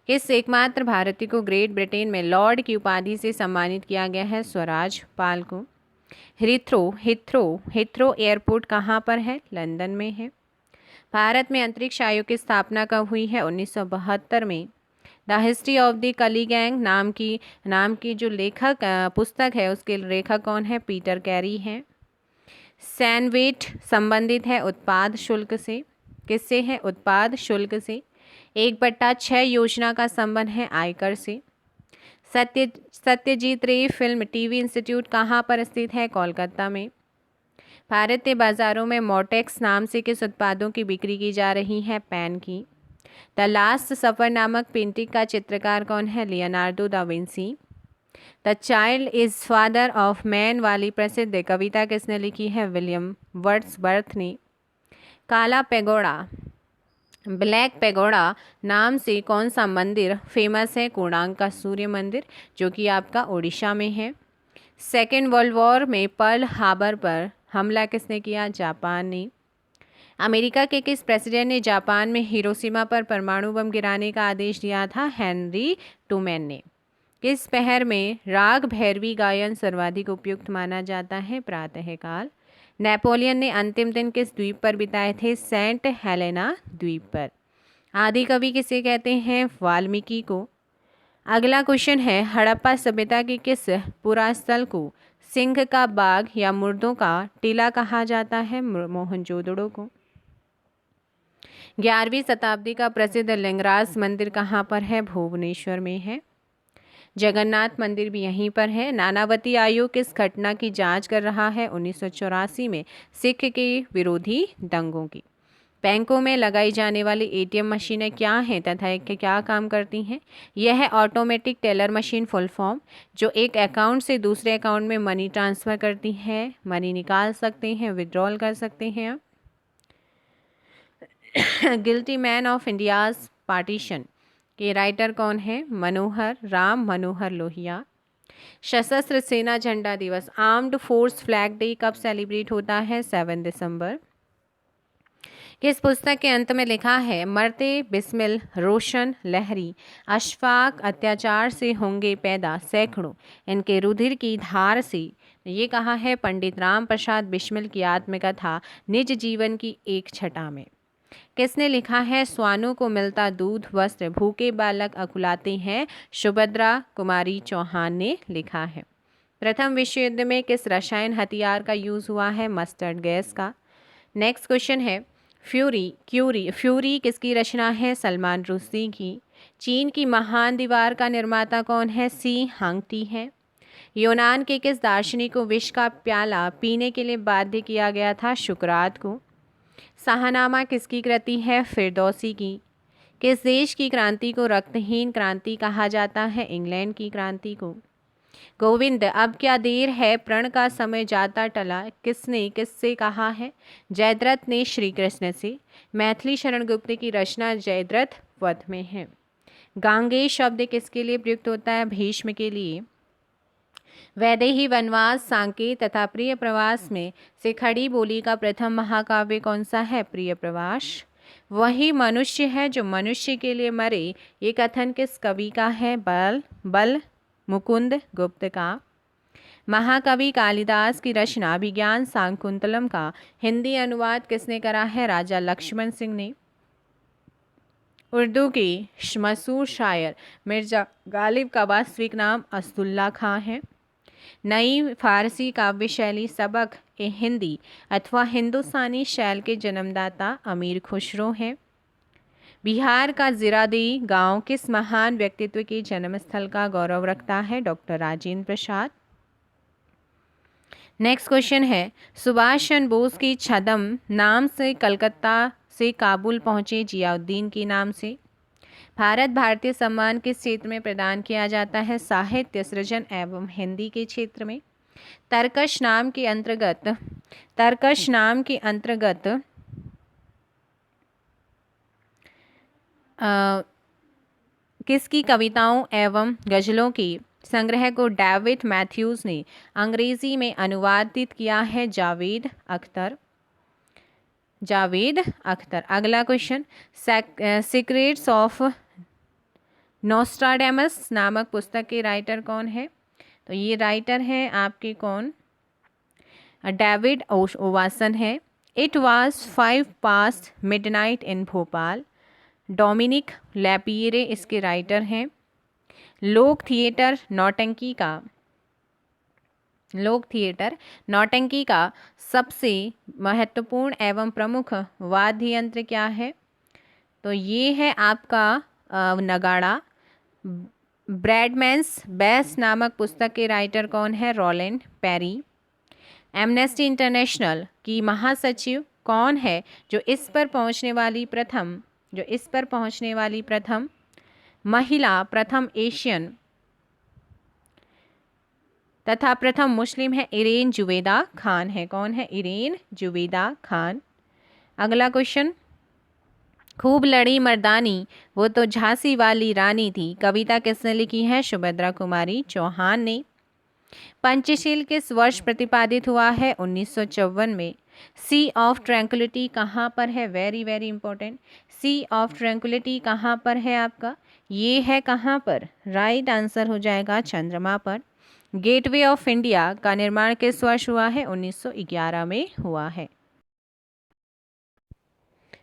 किस एकमात्र भारतीय को ग्रेट ब्रिटेन में लॉर्ड की उपाधि से सम्मानित किया गया है? स्वराज पाल को। हिथ्रो एयरपोर्ट कहाँ पर है? लंदन में है। भारत में अंतरिक्ष आयोग की स्थापना कब हुई है? 1972 में। द हिस्ट्री ऑफ द कली गैंग नाम की जो लेखक पुस्तक है उसके लेखक कौन है? पीटर कैरी हैं। सैनवेट संबंधित है उत्पाद शुल्क से। किससे है? उत्पाद शुल्क से। 1/6 योजना का संबंध है आयकर से। सत्यजीत रे फिल्म टीवी इंस्टीट्यूट कहाँ पर स्थित है? कोलकाता में। भारतीय बाजारों में मोटेक्स नाम से किस उत्पादों की बिक्री की जा रही है? पेन की। द लास्ट सफर नामक पेंटिंग का चित्रकार कौन है? Leonardo da Vinci. The child is father of man वाली प्रसिद्ध कविता किसने लिखी है? विलियम वर्ड्सवर्थ ने। काला पैगोडा ब्लैक पैगोडा नाम से कौन सा मंदिर फेमस है? कोणार्क का सूर्य मंदिर, जो कि आपका ओडिशा में है। सेकेंड वर्ल्ड वॉर में पर्ल हार्बर पर हमला किसने किया? जापान ने। अमेरिका के किस प्रेसिडेंट ने जापान में हिरोशिमा पर परमाणु बम गिराने का आदेश दिया था? हेनरी ट्रूमैन ने। किस पहर में राग भैरवी गायन सर्वाधिक उपयुक्त माना जाता है? प्रातःकाल। नेपोलियन ने अंतिम दिन किस द्वीप पर बिताए थे? सेंट हेलेना द्वीप पर। आदि कवि किसे कहते हैं? वाल्मीकि को। अगला क्वेश्चन है, हड़प्पा सभ्यता की किस पुरास्थल को सिंह का बाग या मुर्दों का टीला कहा जाता है? मोहनजोदड़ो को। 11वीं शताब्दी का प्रसिद्ध लिंगराज मंदिर कहाँ पर है? भुवनेश्वर में है। जगन्नाथ मंदिर भी यहीं पर है। नानावती आयोग किस घटना की जांच कर रहा है? 1984 में सिख के विरोधी दंगों की। बैंकों में लगाई जाने वाली ATM मशीनें क्या हैं तथा क्या काम करती हैं? यह है automatic teller machine full form, जो एक अकाउंट से दूसरे अकाउंट में मनी ट्रांसफ़र करती है। मनी निकाल सकते हैं, विड्रॉल कर सकते हैं। Guilty man of India's partition के राइटर कौन है? राम मनोहर लोहिया। सशस्त्र सेना झंडा दिवस आर्म्ड फोर्स फ्लैग डे कब सेलिब्रेट होता है? 7 दिसंबर। किस पुस्तक के अंत में लिखा है, मरते बिस्मिल रोशन लहरी, अशफाक अत्याचार से होंगे पैदा सैकड़ों, इनके रुधिर की धार से। ये कहा है पंडित राम प्रसाद बिस्मिल की आत्मकथा निज जीवन की एक छटा में। किसने लिखा है, स्वानों को मिलता दूध वस्त्र भूखे बालक अकुलाते हैं, सुभद्रा कुमारी चौहान ने लिखा है। प्रथम विश्व युद्ध में किस रसायन हथियार का यूज़ हुआ है, मस्टर्ड गैस का। नेक्स्ट क्वेश्चन है, फ्यूरी किसकी रचना है, सलमान रुश्दी की। चीन की महान दीवार का निर्माता कौन है, सी हांगटी है। यूनान के किस दार्शनिक को विष का प्याला पीने के लिए बाध्य किया गया था, शुक्रात को। शाहनामा किसकी कृति है, फिरदौसी की। किस देश की क्रांति को रक्तहीन क्रांति कहा जाता है, इंग्लैंड की क्रांति को। गोविंद अब क्या देर है, प्रण का समय जाता टला, किसने किससे कहा है, जयद्रथ ने श्री कृष्ण से। मैथिली शरण गुप्त की रचना जयद्रथ वध में है। गांगे शब्द किसके लिए प्रयुक्त होता है, भीष्म के लिए। वैदेही वनवास सांकेत तथा प्रिय प्रवास में से खड़ी बोली का प्रथम महाकाव्य कौन सा है, प्रिय प्रवास। वही मनुष्य है जो मनुष्य के लिए मरे, ये कथन किस कवि का है, बल मुकुंद गुप्त का। महाकवि कालिदास की रचना अभिज्ञान शाकुंतलम का हिंदी अनुवाद किसने करा है, राजा लक्ष्मण सिंह ने। उर्दू के मशहूर शायर मिर्जा गालिब का वास्तविक नाम असदुल्ला खां है। नई फारसी काव्य शैली सबक ए हिंदी अथवा हिंदुस्तानी शैल के जन्मदाता अमीर खुसरो हैं। बिहार का जीरादेई गांव किस महान व्यक्तित्व के जन्मस्थल का गौरव रखता है, doctor Rajendra Prasad. Next question है, सुभाष चंद्र बोस की छद्म नाम से कलकत्ता से काबुल पहुंचे जियाउद्दीन के नाम से। भारत भारतीय सम्मान किस क्षेत्र में प्रदान किया जाता है, साहित्य सृजन एवं हिंदी के क्षेत्र में। तरकश नाम के अंतर्गत किसकी कविताओं एवं गजलों के संग्रह को डेविड मैथ्यूज ने अंग्रेजी में अनुवादित किया है, जावेद अख्तर। अगला क्वेश्चन, सीक्रेट्स ऑफ नोस्ट्राडेमस नामक पुस्तक के राइटर कौन है, तो ये राइटर हैं आपके कौन, डेविड ओवासन है। It was 5 past midnight in Bhopal, Dominique Lapierre इसके राइटर हैं। लोक थिएटर नौटंकी का सबसे महत्वपूर्ण एवं प्रमुख वाद्य यंत्र क्या है, तो ये है आपका नगाड़ा। ब्रैडमैन्स बेस्ट नामक पुस्तक के राइटर कौन है, रोलैंड पेरी। एमनेस्टी इंटरनेशनल की महासचिव कौन है जो इस पर पहुंचने वाली प्रथम महिला, प्रथम एशियन तथा प्रथम मुस्लिम है, इरेन जुवेदा खान है। कौन है, इरेन जुवेदा खान। अगला क्वेश्चन, खूब लड़ी मर्दानी वो तो झांसी वाली रानी थी, कविता किसने लिखी है, सुभद्रा कुमारी चौहान ने। पंचशील किस वर्ष प्रतिपादित हुआ है, 1954 में। सी ऑफ ट्रैंक्विलिटी कहाँ पर है, very very important. Sea of tranquility कहाँ पर है आपका, ये है कहाँ पर, राइट आंसर हो जाएगा चंद्रमा पर। गेटवे ऑफ इंडिया का निर्माण किस वर्ष हुआ है, 1911 में हुआ है।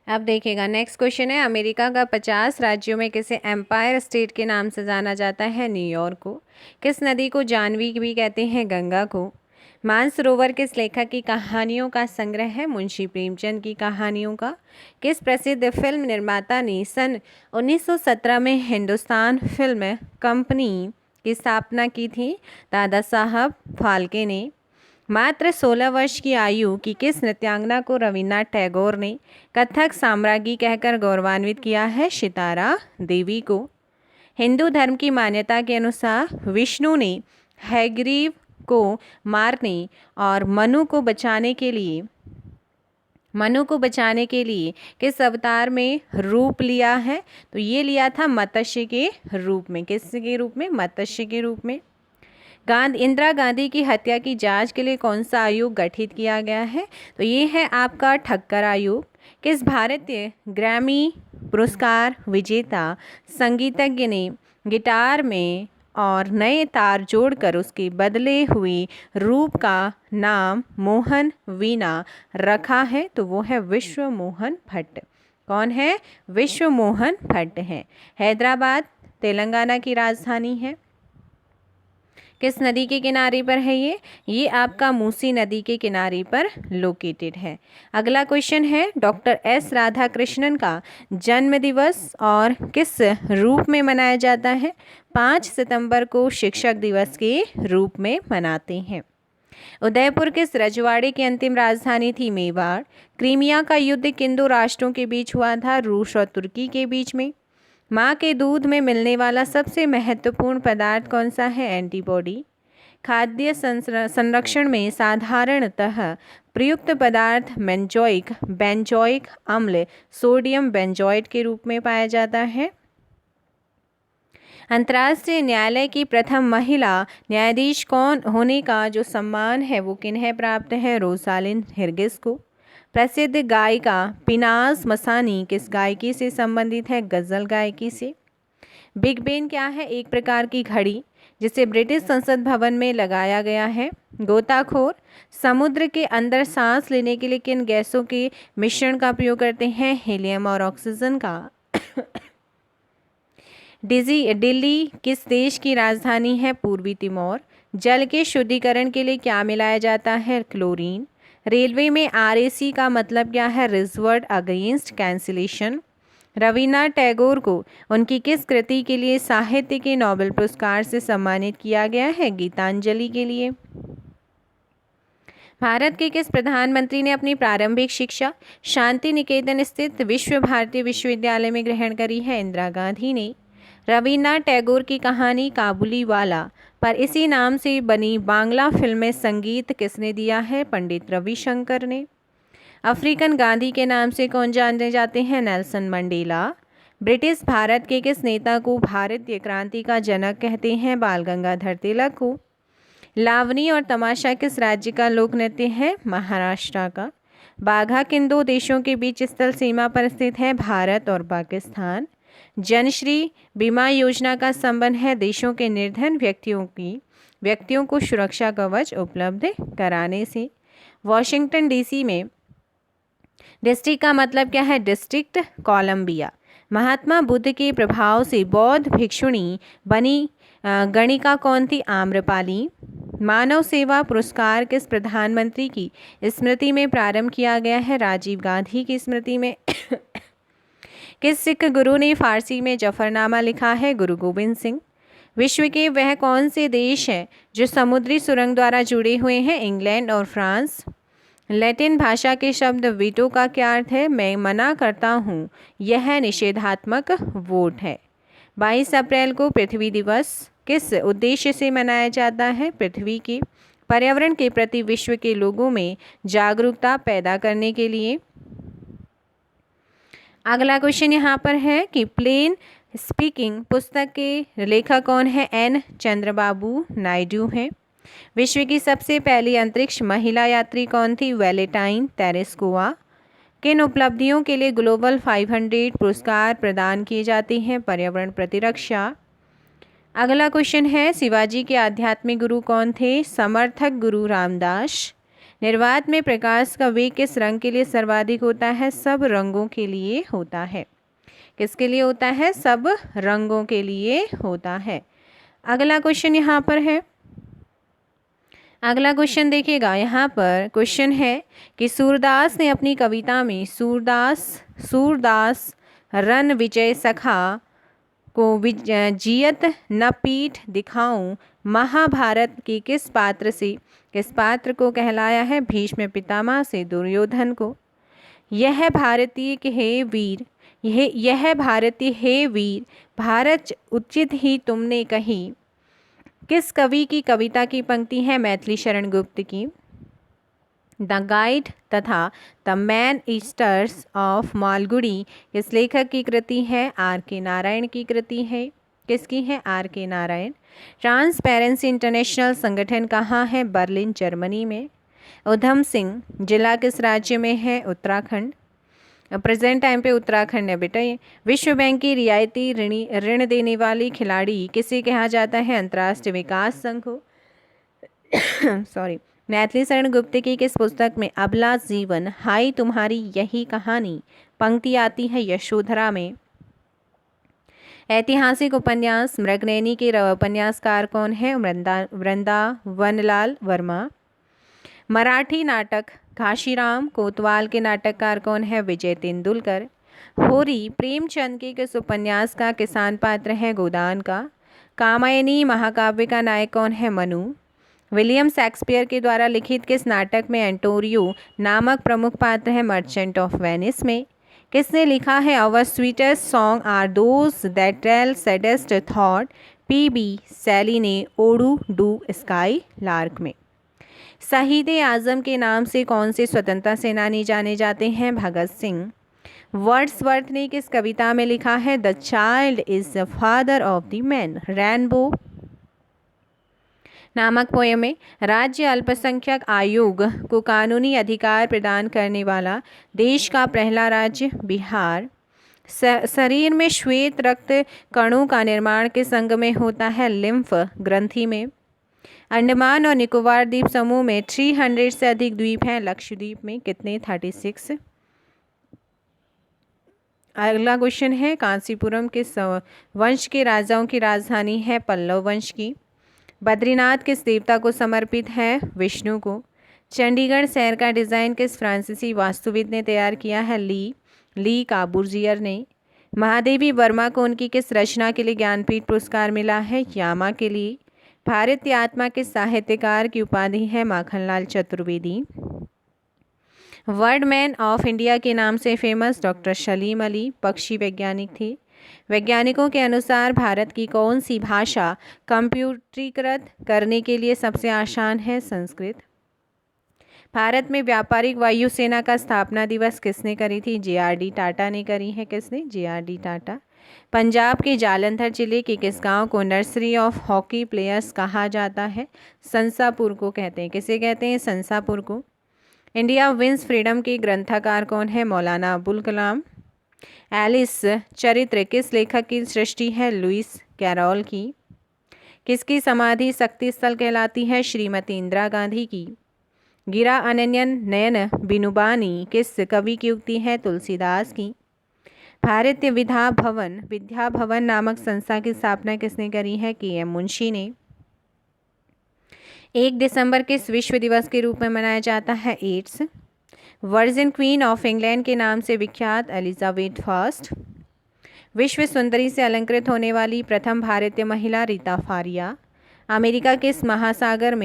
अब देखिएगा नेक्स्ट क्वेश्चन है, अमेरिका का 50 राज्यों में किसे एम्पायर स्टेट के नाम से जाना जाता है, न्यूयॉर्क को। किस नदी को जाह्नवी भी कहते हैं, गंगा को। मानसरोवर किस लेखक की कहानियों का संग्रह है, मुंशी प्रेमचंद की कहानियों का। किस प्रसिद्ध फिल्म निर्माता ने सन 1917 में हिंदुस्तान फिल्म कंपनी की स्थापना की थी, दादा साहब फाल्के ने। मात्र 16 वर्ष की आयु की किस नृत्यांगना को रविन्द्रनाथ टैगोर ने कथक साम्राज्ञी कहकर गौरवान्वित किया है, सितारा देवी को। हिंदू धर्म की मान्यता के अनुसार विष्णु ने हयग्रीव को मारने और मनु को बचाने के लिए किस अवतार में रूप लिया है, तो ये लिया था मत्स्य के रूप में। किसके रूप में, मत्स्य के रूप में। इंदिरा गांधी की हत्या की जांच के लिए कौन सा आयोग गठित किया गया है, तो ये है आपका ठक्कर आयोग। किस भारतीय ग्रैमी पुरस्कार विजेता संगीतज्ञ ने गिटार में और नए तार जोड़कर उसके बदले हुए रूप का नाम मोहन वीणा रखा है? तो वो है विश्व मोहन भट्ट। कौन है? विश्व मोहन भट्ट है। हैदराबाद तेलंगाना की राजधानी है। किस नदी के किनारे पर है ये आपका मूसी नदी के किनारे पर लोकेटेड है। अगला क्वेश्चन है, डॉक्टर एस राधाकृष्णन का जन्म दिवस और किस रूप में मनाया जाता है? 5 सितंबर को शिक्षक दिवस के रूप में मनाते हैं। उदयपुर किस रजवाड़े की अंतिम राजधानी थी? मेवाड़। क्रीमिया का युद्ध किन दो राष्ट्रों के बीच हुआ था? रूस और तुर्की के बीच में। माँ के दूध में मिलने वाला सबसे महत्वपूर्ण पदार्थ कौन सा है? एंटीबॉडी। खाद्य संरक्षण में साधारणतः प्रयुक्त पदार्थ बेंजोइक अम्ल सोडियम बेंजोएट के रूप में पाया जाता है। अंतर्राष्ट्रीय न्यायालय की प्रथम महिला न्यायाधीश कौन होने का जो सम्मान है वो किन्हें प्राप्त है? रोसालिन हिर्गिस को। प्रसिद्ध गायिका पिनाज मसानी किस गायकी से संबंधित है? गज़ल गायकी से। बिग बेन क्या है? एक प्रकार की घड़ी जिसे ब्रिटिश संसद भवन में लगाया गया है। गोताखोर समुद्र के अंदर सांस लेने के लिए किन गैसों के मिश्रण का प्रयोग करते हैं? हीलियम और ऑक्सीजन का। दिल्ली किस देश की राजधानी है? पूर्वी तिमोर। जल के शुद्धिकरण के लिए क्या मिलाया जाता है? क्लोरीन। रेलवे में RAC का मतलब क्या है? Reserved against cancellation. Rabindranath Tagore को उनकी किस कृति के लिए साहित्य के नोबेल पुरस्कार से सम्मानित किया गया है? गीतांजलि के लिए। भारत के किस प्रधानमंत्री ने अपनी प्रारंभिक शिक्षा शांति निकेतन स्थित विश्व भारती विश्वविद्यालय में ग्रहण करी है? इंदिरा गांधी ने। रविन्द्रनाथ टैगोर की कहानी काबुलीवाला पर इसी नाम से बनी बांग्ला फिल्म में संगीत किसने दिया है? पंडित रविशंकर ने। अफ्रीकन गांधी के नाम से कौन जाने जाते हैं? Nelson Mandela. ब्रिटिश भारत के किस नेता को भारतीय क्रांति का जनक कहते हैं? बाल गंगाधर तिलक को। लावनी और तमाशा किस राज्य का लोक नृत्य है? महाराष्ट्र का। बाघा किन दो देशों के बीच स्थल सीमा पर स्थित है? भारत और पाकिस्तान। जनश्री बीमा योजना का संबंध है देशों के निर्धन व्यक्तियों को सुरक्षा कवच उपलब्ध कराने से। वॉशिंगटन DC में डिस्ट्रिक्ट का मतलब क्या है? District Colombia. महात्मा बुद्ध के प्रभाव से बौद्ध भिक्षुणी बनी गणिका कौन थी? आम्रपाली। मानव सेवा पुरस्कार किस प्रधानमंत्री की स्मृति में प्रारंभ किया गया है? राजीव गांधी की स्मृति में। किस सिख गुरु ने फारसी में जफरनामा लिखा है? गुरु गोबिंद सिंह। विश्व के वह कौन से देश हैं जो समुद्री सुरंग द्वारा जुड़े हुए हैं? इंग्लैंड और फ्रांस। लैटिन भाषा के शब्द वीटो का क्या अर्थ है? मैं मना करता हूँ। यह निषेधात्मक वोट है। 22 अप्रैल को पृथ्वी दिवस किस उद्देश्य से मनाया जाता है? पृथ्वी के पर्यावरण के प्रति विश्व के लोगों में जागरूकता पैदा करने के लिए। अगला क्वेश्चन यहाँ पर है कि प्लेन स्पीकिंग पुस्तक के लेखक कौन है? N चंद्रबाबू नायडू हैं। विश्व की सबसे पहली अंतरिक्ष महिला यात्री कौन थी? Valentine Tereshkova. किन उपलब्धियों के लिए ग्लोबल 500 पुरस्कार प्रदान किए जाते हैं? पर्यावरण प्रतिरक्षा। अगला क्वेश्चन है, शिवाजी के आध्यात्मिक गुरु कौन थे? समर्थक गुरु रामदास। निर्वात में प्रकाश का वेग किस रंग के लिए सर्वाधिक होता है? सब रंगों के लिए होता है। किसके लिए होता है? सब रंगों के लिए होता है। अगला क्वेश्चन यहाँ पर है, अगला क्वेश्चन देखिएगा। यहाँ पर क्वेश्चन है कि सूरदास ने अपनी कविता में सूरदास रन विजय सखा को जियत न पीठ दिखाऊं महाभारत के किस पात्र को कहलाया है? भीष्म पितामह से दुर्योधन को। यह भारतीय हे वीर भारत उचित ही तुमने कही किस कवि की कविता की पंक्ति है? मैथिली शरण गुप्त की। द गाइड तथा the man esters of Malgudi किस लेखक की कृति है? R.K. नारायण की कृति है। किसकी है? R.K. नारायण। ट्रांसपेरेंसी इंटरनेशनल संगठन कहाँ है? बर्लिन जर्मनी में। उधम सिंह जिला किस राज्य में है? उत्तराखंड। प्रेजेंट टाइम पे उत्तराखंड है बेटा ये। विश्व बैंक की रियायती ऋण देने वाली खिलाड़ी किसे कहा जाता है? अंतर्राष्ट्रीय विकास संघ को। सॉरी। मैथिली शरण गुप्त की किस पुस्तक में अबला जीवन हाय तुम्हारी यही कहानी पंक्ति आती है? यशोधरा में। ऐतिहासिक उपन्यास मृगनयनी के उपन्यासकार कौन है? वृंदावनलाल वर्मा। मराठी नाटक घाशीराम कोतवाल के नाटककार कौन है? विजय तेंदुलकर। होरी प्रेमचंद के किस उपन्यास का किसान पात्र है? गोदान का। कामायनी महाकाव्य का नायक कौन है? मनु। विलियम शेक्सपियर के द्वारा लिखित किस नाटक में एंटोरियो नामक प्रमुख पात्र है? मर्चेंट ऑफ वेनिस में। किसने लिखा है our sweetest songs are those that tell saddest thought? PB Shelley ने ओडू डू स्काई लार्क में। शहीद आजम के नाम से कौन से स्वतंत्रता सेनानी जाने जाते हैं? भगत सिंह। वर्ड्सवर्थ ने किस कविता में लिखा है? The child is the father of the man? Rainbow नामक पोयम में। राज्य अल्पसंख्यक आयोग को कानूनी अधिकार प्रदान करने वाला देश का पहला राज्य? बिहार। शरीर में श्वेत रक्त कणों का निर्माण किस अंग में होता है? लिम्फ ग्रंथि में। अंडमान और निकोबार द्वीप समूह में 300 से अधिक द्वीप हैं। लक्षद्वीप में कितने? 36। अगला क्वेश्चन है कांचीपुरम किस वंश के राजाओं की राजधानी है? पल्लव वंश की। बद्रीनाथ किस देवता को समर्पित है? विष्णु को। चंडीगढ़ शहर का डिज़ाइन किस फ्रांसीसी वास्तुविद ने तैयार किया है? ली काबूर्जियर ने। महादेवी वर्मा को उनकी किस रचना के लिए ज्ञानपीठ पुरस्कार मिला है? यामा के लिए। भारतीय आत्मा के साहित्यकार की उपाधि है? माखनलाल चतुर्वेदी। वर्डमैन ऑफ इंडिया के नाम से फेमस डॉक्टर सलीम अली पक्षी वैज्ञानिक थे। वैज्ञानिकों के अनुसार भारत की कौन सी भाषा कंप्यूटरीकृत करने के लिए सबसे आसान है? संस्कृत। भारत में व्यापारिक वायुसेना का स्थापना दिवस किसने करी थी? JRD टाटा ने करी है। किसने? JRD टाटा। पंजाब के जालंधर जिले के किस गांव को नर्सरी ऑफ हॉकी प्लेयर्स कहा जाता है? संसापुर को कहते हैं। किसे कहते हैं? संसापुर को। इंडिया विंस फ्रीडम के ग्रंथकार कौन है? मौलाना अबुल कलाम। एलिस चरित्र किस लेखक की सृष्टि है? लुइस कैरोल की। किसकी समाधि शक्ति स्थल कहलाती है? श्रीमती इंदिरा गांधी की। गिरा अनन्यन नयन बिनुबानी किस कवि की उक्ति है? तुलसीदास की। भारतीय विद्या भवन नामक संस्था की स्थापना किसने करी है? KM मुंशी ने। 1 दिसंबर किस विश्व दिवस के रूप में मनाया जाता है? AIDS. Virgin queen of England के नाम से विख्यात एलिजाबेथ फर्स्ट। विश्व सुंदरी से अलंकृत होने वाली प्रथम भारतीय महिला रीता फारिया। अमेरिका किस महानगर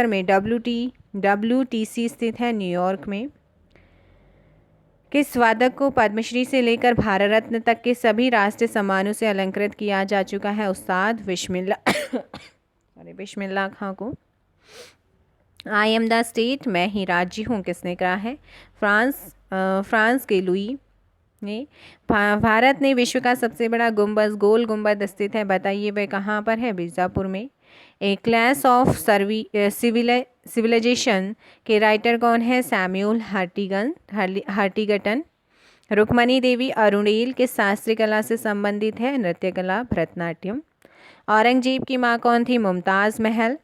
में WTC स्थित है? न्यूयॉर्क में। किस वादक को पद्मश्री से लेकर भारत रत्न तक के सभी राष्ट्रीय सम्मानों से अलंकृत किया जा चुका है? उस्ताद बिस्मिल्लाह खां को। आई एम द स्टेट मैं ही राज्य हूँ किसने कहा है? फ्रांस के लुई ने। भारत ने विश्व का सबसे बड़ा गोल गुंबद स्थित है, बताइए वह कहाँ पर है? बीजापुर में। ए क्लास ऑफ सिविलाइजेशन के राइटर कौन है? सैम्यूल हार्टिगटन। रुक्मणी देवी अरुणेल किस शास्त्रीय कला से संबंधित है? नृत्य कला भरतनाट्यम। औरंगजेब की माँ कौन थी? मुमताज़ महल।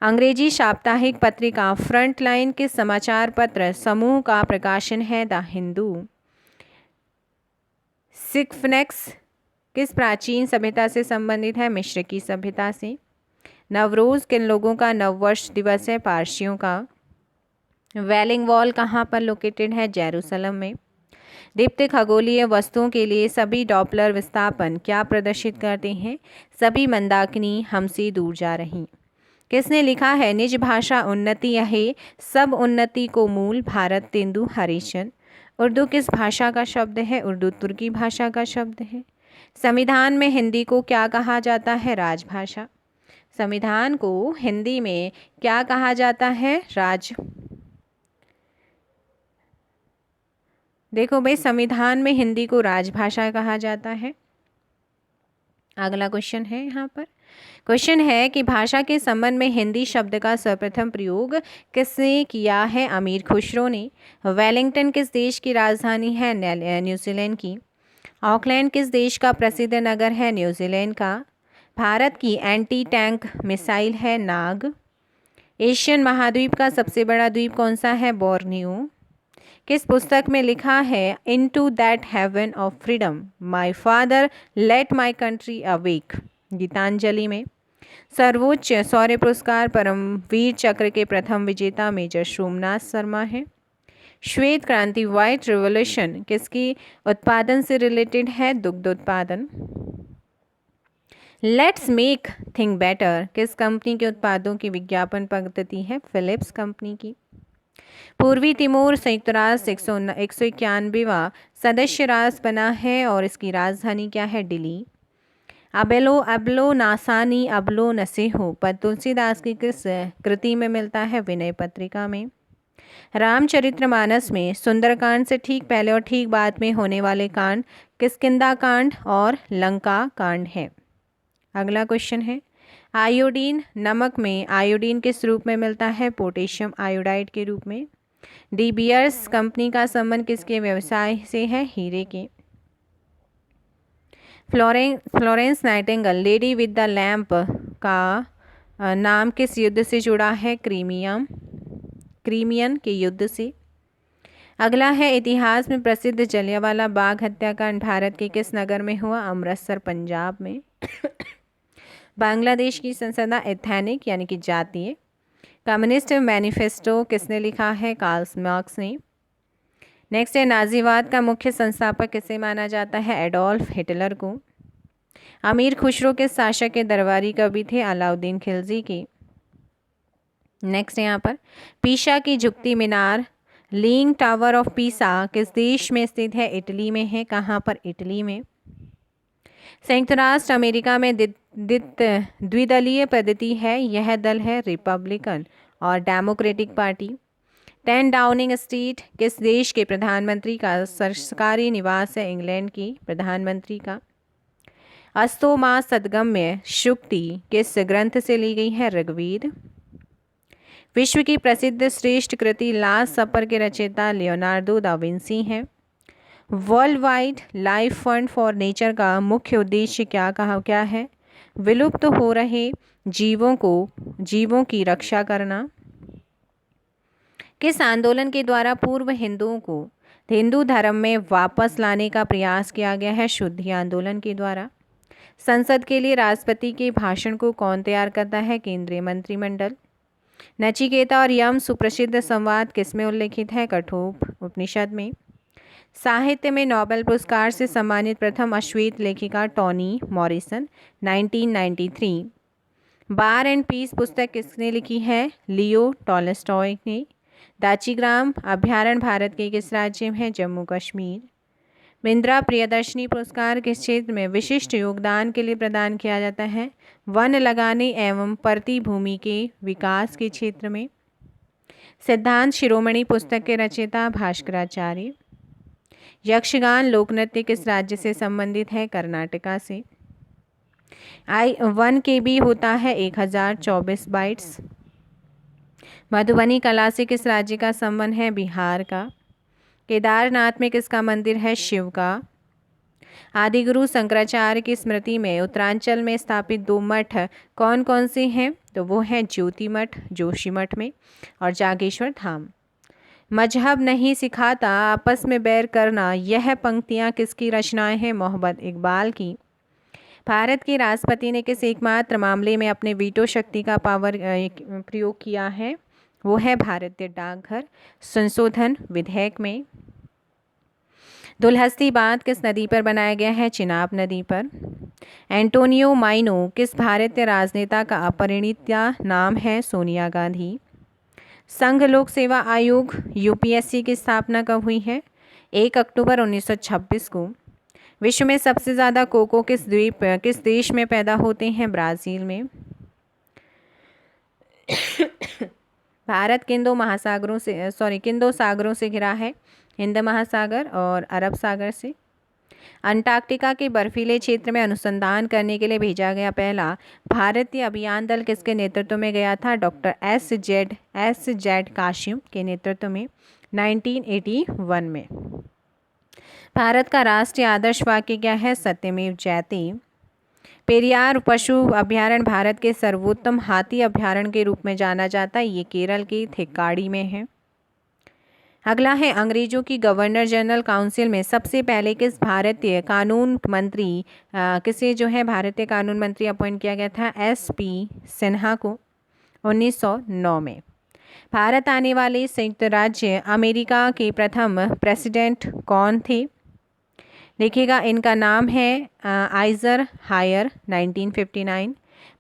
अंग्रेजी साप्ताहिक पत्रिका फ्रंटलाइन के समाचार पत्र समूह का प्रकाशन है? द हिंदू। सिक्फनेक्स किस प्राचीन सभ्यता से संबंधित है? मिस्र की सभ्यता से। नवरोज़ किन लोगों का नववर्ष दिवस है? पारसियों का। वेलिंग वॉल कहाँ पर लोकेटेड है? जेरूसलम में। दीप्त खगोलीय वस्तुओं के लिए सभी डॉपलर विस्थापन क्या प्रदर्शित करते हैं? सभी मंदाकिनी हमसे दूर जा रही। किसने लिखा है निज भाषा उन्नति है सब उन्नति को मूल? भारत तेंदु हरिश्चंद्र। उर्दू किस भाषा का शब्द है? उर्दू तुर्की भाषा का शब्द है। संविधान में हिंदी को क्या कहा जाता है? राजभाषा। संविधान को हिंदी में क्या कहा जाता है? देखो भाई, संविधान में हिंदी को राजभाषा कहा जाता है। अगला क्वेश्चन है यहाँ पर, क्वेश्चन है कि भाषा के संबंध में हिंदी शब्द का सर्वप्रथम प्रयोग किसने किया है? अमीर खुसरो ने। वेलिंगटन किस देश की राजधानी है? न्यूजीलैंड की। ऑकलैंड किस देश का प्रसिद्ध नगर है? न्यूजीलैंड का। भारत की एंटी टैंक मिसाइल है नाग। एशियन महाद्वीप का सबसे बड़ा द्वीप कौन सा है? बोर्नियो। किस पुस्तक में लिखा है into that heaven of freedom my father let my country awake? Gitanjali में। सर्वोच्च शौर्य पुरस्कार परमवीर चक्र के प्रथम विजेता मेजर सोमनाथ शर्मा है। श्वेत क्रांति व्हाइट रिवॉल्यूशन किसकी उत्पादन से रिलेटेड है? दुग्ध उत्पादन। लेट्स मेक थिंग बेटर किस कंपनी के उत्पादों की विज्ञापन पद्धति है? फिलिप्स कंपनी की। पूर्वी तिमोर संयुक्त राष्ट्र 191वां सदस्य राष्ट्र बना है और इसकी राजधानी क्या है? दिल्ली। अबलो नासानी अबलो नसीहो पद तुलसीदास की किस कृति में मिलता है? विनय पत्रिका में। रामचरितमानस में सुंदरकांड से ठीक पहले और ठीक बाद में होने वाले कांड किष्किंधा कांड और लंका कांड है। अगला क्वेश्चन है आयोडीन नमक में आयोडीन किस रूप में मिलता है? पोटेशियम आयोडाइड के रूप में। डी बियर्स कंपनी का संबंध किसके व्यवसाय से है? हीरे के। Florence Nightingale lady with the lamp का नाम किस युद्ध से जुड़ा है? क्रीमियन के युद्ध से। अगला है इतिहास में प्रसिद्ध जलियांवाला बाग हत्याकांड भारत के किस नगर में हुआ? अमृतसर पंजाब में। बांग्लादेश की संसद एथनिक यानी कि जातीय। कम्युनिस्ट मैनिफेस्टो किसने लिखा है? कार्ल मार्क्स ने। नेक्स्ट है नाजीवाद का मुख्य संस्थापक किसे माना जाता है? एडोल्फ हिटलर को। अमीर खुसरो के शासक के दरबारी कवि थे? अलाउद्दीन खिलजी के। नेक्स्ट यहाँ पर पीसा की झुकती मीनार लीनिंग टावर ऑफ पीसा किस देश में स्थित है? इटली में है। कहाँ पर? इटली में। संयुक्त राष्ट्र अमेरिका में द्विदलीय पद्धति है। यह दल है रिपब्लिकन और डेमोक्रेटिक पार्टी। 10 डाउनिंग स्ट्रीट किस देश के प्रधानमंत्री का सरकारी निवास है? इंग्लैंड की प्रधानमंत्री का। अस्तो मां सद्गम्य शुक्ति किस ग्रंथ से ली गई है? ऋग्वेद। विश्व की प्रसिद्ध श्रेष्ठ कृति लास्ट सपर के रचयिता लियोनार्डो दा विंसी हैं। World wide life fund for nature का मुख्य उद्देश्य क्या है? विलुप्त हो रहे जीवों की रक्षा करना। किस आंदोलन के द्वारा पूर्व हिंदुओं को हिंदू धर्म में वापस लाने का प्रयास किया गया है? शुद्धि आंदोलन के द्वारा। संसद के लिए राष्ट्रपति के भाषण को कौन तैयार करता है? केंद्रीय मंत्रिमंडल। नचिकेता और यम सुप्रसिद्ध संवाद किसमें उल्लेखित है? कठोप उपनिषद में। साहित्य में नोबेल पुरस्कार से सम्मानित प्रथम अश्वेत लेखिका Toni Morrison 1993। War and peace पुस्तक किसने लिखी है? लियो टॉलस्टॉय ने। दाचीग्राम अभ्यारण्य भारत के किस राज्य में है? जम्मू कश्मीर। बिंद्रा प्रियदर्शनी पुरस्कार किस क्षेत्र में विशिष्ट योगदान के लिए प्रदान किया जाता है? वन लगाने एवं परती भूमि के विकास के क्षेत्र में। सिद्धांत शिरोमणि पुस्तक के रचयिता भास्कराचार्य। यक्षगान लोकनृत्य किस राज्य से संबंधित है? कर्नाटका से। I1 KB होता है 1024 बाइट्स। मधुबनी कला से किस राज्य का संबंध है? बिहार का। केदारनाथ में किसका मंदिर है? शिव का। आदिगुरु शंकराचार्य की स्मृति में उत्तरांचल में स्थापित 2 मठ कौन कौन से हैं? तो वो हैं ज्योति मठ जोशी मठ में और जागेश्वर धाम। मजहब नहीं सिखाता आपस में बैर करना, यह पंक्तियाँ किसकी रचनाएं हैं? मोहम्मद इकबाल की। भारत के राष्ट्रपति ने किस एकमात्र मामले में अपने वीटो शक्ति का प्रयोग किया है? वो है भारतीय डाकघर संशोधन विधेयक में। दुलहस्ती बांध किस नदी पर बनाया गया है? चिनाब नदी पर। एंटोनियो माइनो किस भारतीय राजनेता का अपरिणीत नाम है? सोनिया गांधी। संघ लोक सेवा आयोग यूपीएससी की स्थापना कब हुई है? 1 अक्टूबर 1926 को। विश्व में सबसे ज़्यादा कोको किस देश में पैदा होते हैं? ब्राज़ील में। भारत किन दो सागरों से घिरा है? हिंद महासागर और अरब सागर से। अंटार्कटिका के बर्फीले क्षेत्र में अनुसंधान करने के लिए भेजा गया पहला भारतीय अभियान दल किसके नेतृत्व में गया था? डॉक्टर एस जेड कासिम के नेतृत्व में 1981 में। भारत का राष्ट्रीय आदर्श वाक्य क्या है? सत्यमेव जयते। पेरियार पशु अभयारण्य भारत के सर्वोत्तम हाथी अभयारण्य के रूप में जाना जाता है। ये केरल के थेक्काडी में है। अगला है, अंग्रेजों की गवर्नर जनरल काउंसिल में सबसे पहले किस भारतीय कानून मंत्री किसे जो है भारतीय कानून मंत्री अपॉइंट किया गया था? SP सिन्हा को 1909 में। भारत आने वाले संयुक्त राज्य अमेरिका के प्रथम प्रेसिडेंट कौन थे? देखिएगा, इनका नाम है आइजर हायर 1959।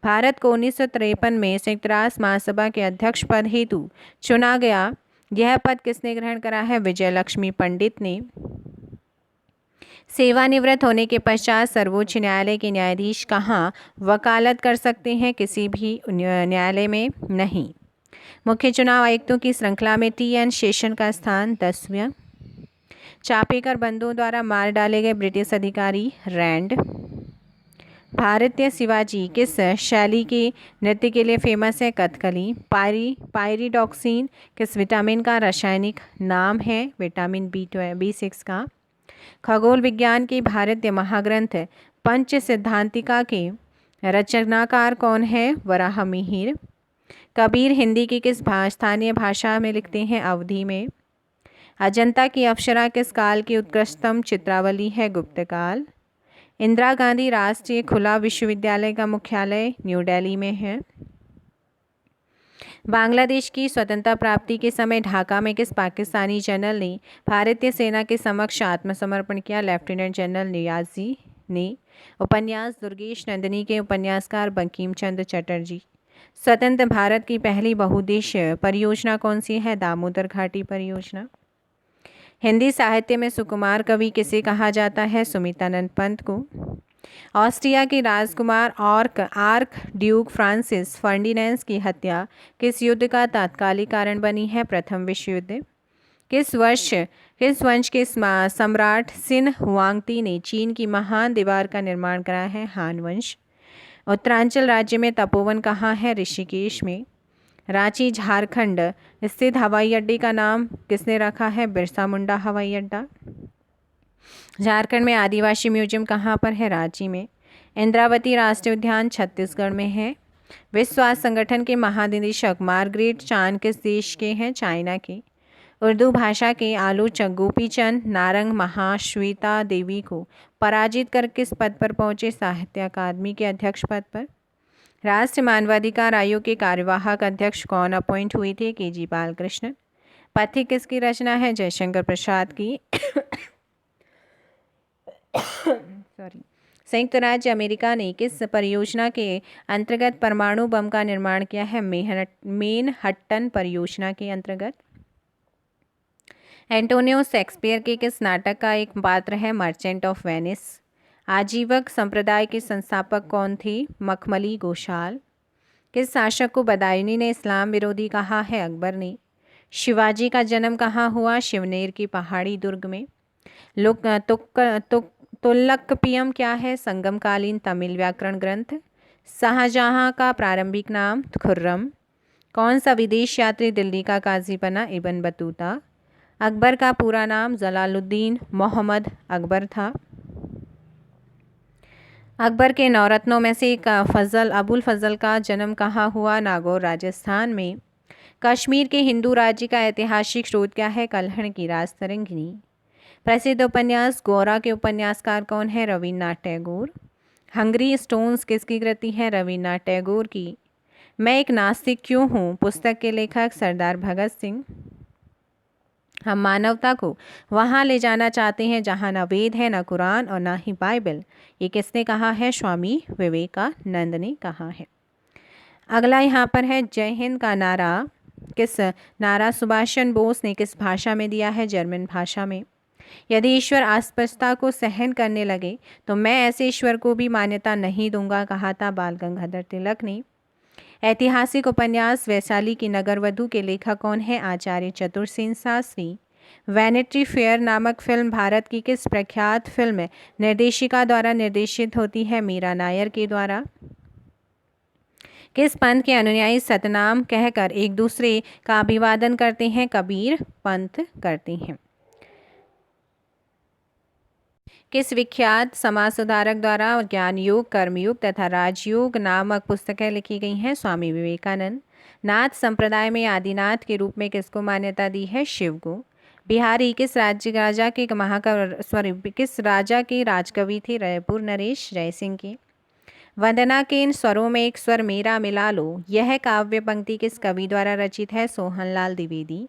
भारत को 1953 में संयुक्त राष्ट्र महासभा के अध्यक्ष पद हेतु चुना गया। यह पद किसने ग्रहण करा है? विजय लक्ष्मी पंडित ने। सेवानिवृत्त होने के पश्चात सर्वोच्च न्यायालय के न्यायाधीश कहाँ वकालत कर सकते हैं? किसी भी न्यायालय में नहीं। मुख्य चुनाव आयुक्तों की श्रृंखला में TN शेषन का स्थान 10वां। चापेकर बंधुओं द्वारा मार डाले गए ब्रिटिश अधिकारी रैंड। भारतीय शिवाजी किस शैली के नृत्य के लिए फेमस है? कथकली। पायरिडॉक्सिन किस विटामिन का रासायनिक नाम है? विटामिन B6 का। खगोल विज्ञान के भारतीय महाग्रंथ पंच सिद्धांतिका के रचनाकार कौन है? वराहमिहिर। कबीर हिंदी की किस स्थानीय भाषा में लिखते हैं? अवधी में। अजंता की अप्सरा किस काल की उत्कृष्टतम चित्रावली है? गुप्त काल। इंदिरा गांधी राष्ट्रीय खुला विश्वविद्यालय का मुख्यालय न्यू दिल्ली में है। बांग्लादेश की स्वतंत्रता प्राप्ति के समय ढाका में किस पाकिस्तानी जनरल ने भारतीय सेना के समक्ष आत्मसमर्पण किया? लेफ्टिनेंट जनरल नियाजी ने। उपन्यास दुर्गेश नंदिनी के उपन्यासकार बंकिम चंद्र चटर्जी। स्वतंत्र भारत की पहली बहुउद्देशीय परियोजना कौन सी है? दामोदर घाटी परियोजना। हिंदी साहित्य में सुकुमार कवि किसे कहा जाता है? सुमित्रानंद पंत को। ऑस्ट्रिया के राजकुमार आर्क ड्यूक फ्रांसिस फर्डिनैंड की हत्या किस युद्ध का तात्कालिक कारण बनी है? प्रथम विश्व युद्ध। किस वंश के सम्राट सिन हुआंगती ने चीन की महान दीवार का निर्माण कराया है? हान वंश। उत्तरांचल राज्य में तपोवन कहाँ है? ऋषिकेश में। रांची झारखंड स्थित हवाई अड्डे का नाम किसने रखा है? बिरसा मुंडा हवाई अड्डा। झारखंड में आदिवासी म्यूजियम कहाँ पर है? रांची में। इंद्रावती राष्ट्रीय उद्यान छत्तीसगढ़ में है। विश्व स्वास्थ्य संगठन के महानिदेशक मार्गरेट चान किस देश के हैं? चाइना के। उर्दू भाषा के आलोचक गोपीचंद नारंग महाश्वेता देवी को पराजित कर किस पद पर पहुंचे? साहित्य अकादमी के अध्यक्ष पद पर। राष्ट्रीय मानवाधिकार आयोग के कार्यवाहक अध्यक्ष कौन अपॉइंट हुए थे? KG बालकृष्णन। पथिक किसकी रचना है? जयशंकर प्रसाद की। संयुक्त राज्य अमेरिका ने किस परियोजना के अंतर्गत परमाणु बम का निर्माण किया है? मैनहट्टन परियोजना के अंतर्गत। एंटोनियो शेक्सपियर के किस नाटक का एक पात्र है? Merchant of Venice. आजीवक संप्रदाय के संस्थापक कौन थे? मखमली गोशाल। किस शासक को बदायूंनी ने इस्लाम विरोधी कहा है? अकबर ने। शिवाजी का जन्म कहाँ हुआ? शिवनेर की पहाड़ी दुर्ग में। तुल्लकपियम क्या है? संगमकालीन तमिल व्याकरण ग्रंथ। शाहजहां का प्रारंभिक नाम? खुर्रम। कौन सा विदेश यात्री दिल्ली का काजी बना? Ibn Battuta. अकबर का पूरा नाम जलालुद्दीन मोहम्मद अकबर था। अकबर के नौरत्नों में से एक अबुल फजल का जन्म कहाँ हुआ? नागौर राजस्थान में। कश्मीर के हिंदू राज्य का ऐतिहासिक स्रोत क्या है? कल्हण की राजतरंगिणी। प्रसिद्ध उपन्यास गोरा के उपन्यासकार कौन है? रविन्द्रनाथ टैगोर। हंगरी स्टोन्स किसकी कृति है? रविन्द्रनाथ टैगोर की। मैं एक नास्तिक क्यों हूँ पुस्तक के लेखक सरदार भगत सिंह। हम मानवता को वहाँ ले जाना चाहते हैं जहाँ न वेद है, न कुरान और न ही बाइबल। ये किसने कहा है? स्वामी विवेकानंद ने कहा है। अगला यहाँ पर है, जय हिंद का नारा सुभाष चंद्र बोस ने किस भाषा में दिया है? जर्मन भाषा में। यदि ईश्वर अस्पृश्यता को सहन करने लगे तो मैं ऐसे ईश्वर को भी मान्यता नहीं दूंगा, कहा था बाल गंगाधर तिलक ने। ऐतिहासिक उपन्यास वैशाली की नगरवधु के लेखक कौन है? आचार्य चतुरसेन शास्त्री। वैनिटी फेयर नामक फिल्म भारत की किस प्रख्यात फिल्म निर्देशिका द्वारा निर्देशित होती है? मीरा नायर के द्वारा। किस पंथ के अनुयायी सतनाम कहकर एक दूसरे का अभिवादन करते हैं? कबीर पंथ करते हैं। किस विख्यात समाज सुधारक द्वारा ज्ञान योग, कर्मयोग तथा राजयोग नामक पुस्तकें लिखी गई हैं? स्वामी विवेकानंद। नाथ संप्रदाय में आदिनाथ के रूप में किसको मान्यता दी है? शिव को। बिहारी किस राजा के किस राजा के राजकवि थे? रायपुर नरेश जयसिंह के। वंदना के इन स्वरों में एक स्वर मेरा मिला लो, यह काव्य पंक्ति किस कवि द्वारा रचित है? सोहनलाल द्विवेदी।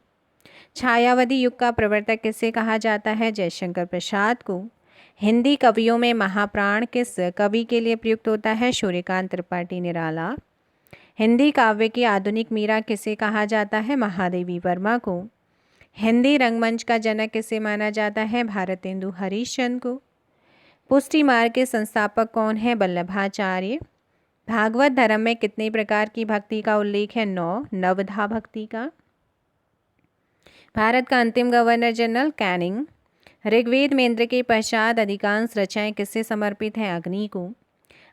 छायावादी युग का प्रवर्तक किसे कहा जाता है? जयशंकर प्रसाद को। हिंदी कवियों में महाप्राण किस कवि के लिए प्रयुक्त होता है? सूर्यकांत त्रिपाठी निराला। हिंदी काव्य की आधुनिक मीरा किसे कहा जाता है? महादेवी वर्मा को। हिंदी रंगमंच का जनक किसे माना जाता है? भारतेंदु हरिश्चंद्र को। पुष्टि मार्ग के संस्थापक कौन है? वल्लभाचार्य। भागवत धर्म में कितने प्रकार की भक्ति का उल्लेख है? 9। नवधा भक्ति का। भारत का अंतिम गवर्नर जनरल कैनिंग। ऋग्वेद में इंद्र के पश्चात अधिकांश रचनाएं किससे समर्पित हैं? अग्नि को।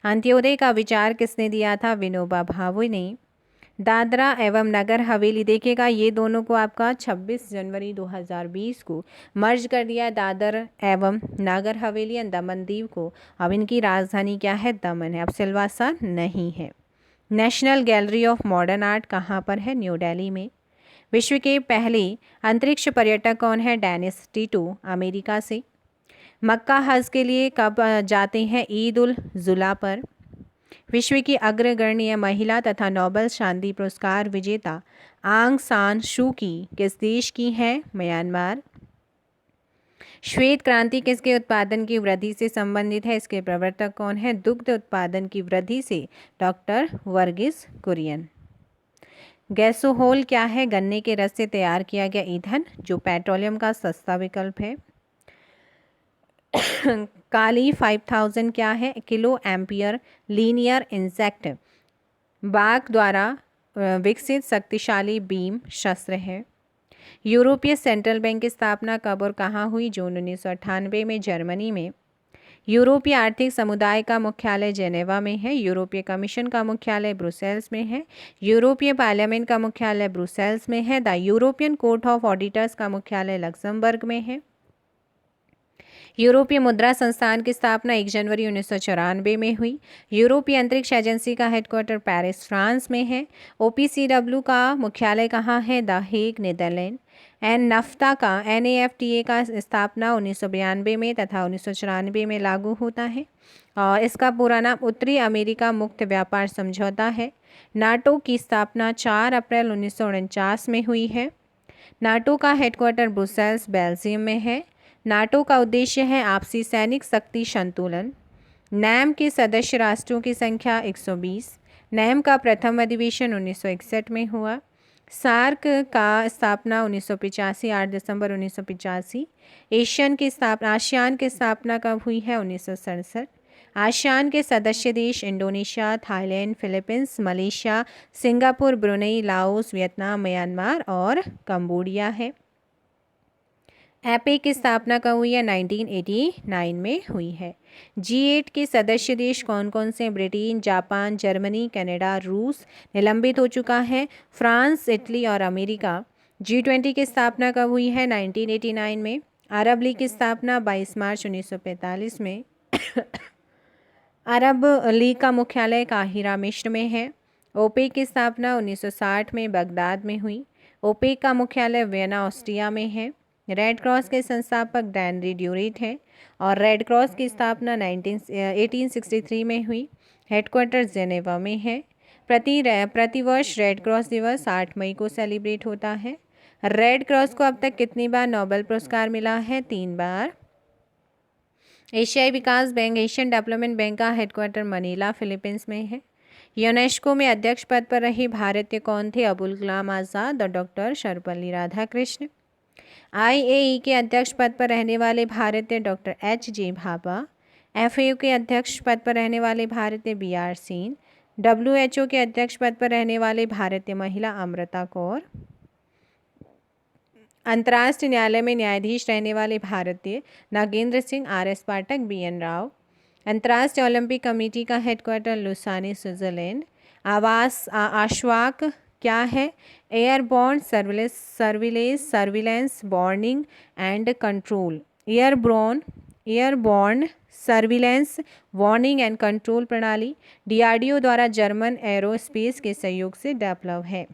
अंत्योदय का विचार किसने दिया था? विनोबा भावे ने। दादरा एवं नगर हवेली, देखिएगा ये दोनों को आपका 26 जनवरी 2020 को मर्ज कर दिया, दादर एवं नगर हवेली एंड दमन दीव को। अब इनकी राजधानी क्या है? दमन है। अब सिलवासा नहीं है। National gallery of modern art कहाँ पर है? न्यू दिल्ली में। विश्व के पहले अंतरिक्ष पर्यटक कौन है? डेनिस टीटो, अमेरिका से। मक्का हज के लिए कब जाते हैं? ईद उल जुहा पर। विश्व की अग्रगण्य महिला तथा नोबेल शांति पुरस्कार विजेता आंग सान सू की किस देश की हैं? म्यांमार। श्वेत क्रांति किसके उत्पादन की वृद्धि से संबंधित है? इसके प्रवर्तक कौन है? दुग्ध उत्पादन की वृद्धि से डॉक्टर वर्गीस कुरियन। गैसोहोल क्या है? गन्ने के रस से तैयार किया गया ईंधन जो पेट्रोलियम का सस्ता विकल्प है। काली 5000 क्या है? किलो एम्पियर लीनियर इंसेक्ट बाघ द्वारा विकसित शक्तिशाली बीम शस्त्र है। यूरोपीय सेंट्रल बैंक की स्थापना कब और कहाँ हुई? जून 1998 में जर्मनी में। यूरोपीय आर्थिक समुदाय का मुख्यालय जेनेवा में है। यूरोपीय कमीशन का मुख्यालय ब्रुसेल्स में है। यूरोपीय पार्लियामेंट का मुख्यालय ब्रुसेल्स में है। The European court of auditors का मुख्यालय लक्समबर्ग में है। यूरोपीय मुद्रा संस्थान की स्थापना 1 जनवरी 1994 में हुई। यूरोपीय अंतरिक्ष एजेंसी का हेडक्वार्टर पेरिस, फ्रांस में है। OPCW का मुख्यालय कहाँ है? The Hague, Netherlands. नाफ्ता का NAFTA का स्थापना 1992 में तथा 1994 में लागू होता है और इसका पूरा नाम उत्तरी अमेरिका मुक्त व्यापार समझौता है। नाटो की स्थापना 4 अप्रैल 1949 में हुई है। नाटो का हेडक्वार्टर ब्रुसेल्स, बेल्जियम में है। नाटो का उद्देश्य है आपसी सैनिक शक्ति संतुलन। नैम के सदस्य राष्ट्रों की संख्या 120। नैम का प्रथम अधिवेशन 1961 में हुआ। सार्क का स्थापना 1985, 8 दिसंबर 1985। आसियान की स्थापना कब हुई है? 1967। आसियान के सदस्य देश Indonesia, Thailand, Philippines, Malaysia, Singapore, Brunei, Laos, Vietnam, Myanmar और कंबोडिया है। एपेक की स्थापना कब हुई है? 1989 में हुई है। G8 के सदस्य देश कौन कौन से? ब्रिटेन, जापान, जर्मनी, कनाडा, रूस। निलंबित हो चुका है फ्रांस, इटली और अमेरिका। G20 की स्थापना कब हुई है? 1989 में। अरब लीग की स्थापना 22 मार्च 1945 में। अरब लीग का मुख्यालय काहिरा, मिस्र में है। ओपेक की स्थापना 1960 में बगदाद में हुई। ओपेक का मुख्यालय वियना, ऑस्ट्रिया में है। रेड क्रॉस के संस्थापक डैनरी ड्यूरेट हैं और रेड क्रॉस की स्थापना 1863 में हुई। हेडक्वार्टर जेनेवा में है। प्रतिवर्ष रेड क्रॉस दिवस 8 मई को सेलिब्रेट होता है। रेड क्रॉस को अब तक कितनी बार नोबेल पुरस्कार मिला है? 3 बार। एशियाई विकास बैंक, एशियन डेवलपमेंट बैंक का हेडक्वार्टर मनीला, फिलीपींस में है। यूनेस्को में अध्यक्ष पद पर रहे भारतीय कौन थे? अबुल कलाम आज़ाद और डॉक्टर सर्वपल्ली राधाकृष्ण। IAEA के अध्यक्ष पद पर रहने वाले भारतीय डॉक्टर HJ भाभा। FAO के अध्यक्ष पद पर रहने वाले भारतीय BR सिंह। WHO के अध्यक्ष पद पर रहने वाले भारतीय महिला अमृता कौर। अंतर्राष्ट्रीय न्यायालय में न्यायाधीश रहने वाले भारतीय नागेंद्र सिंह, आर.एस. पाठक, बी.एन. राव। अंतर्राष्ट्रीय ओलंपिक कमेटी का हेडक्वार्टर लुसाने, स्विट्जरलैंड। आश्वाक क्या है? Airborne surveillance warning and control. Airborne surveillance warning and control प्रणाली DRDO द्वारा जर्मन एरोस्पेस के सहयोग से डेवलप है।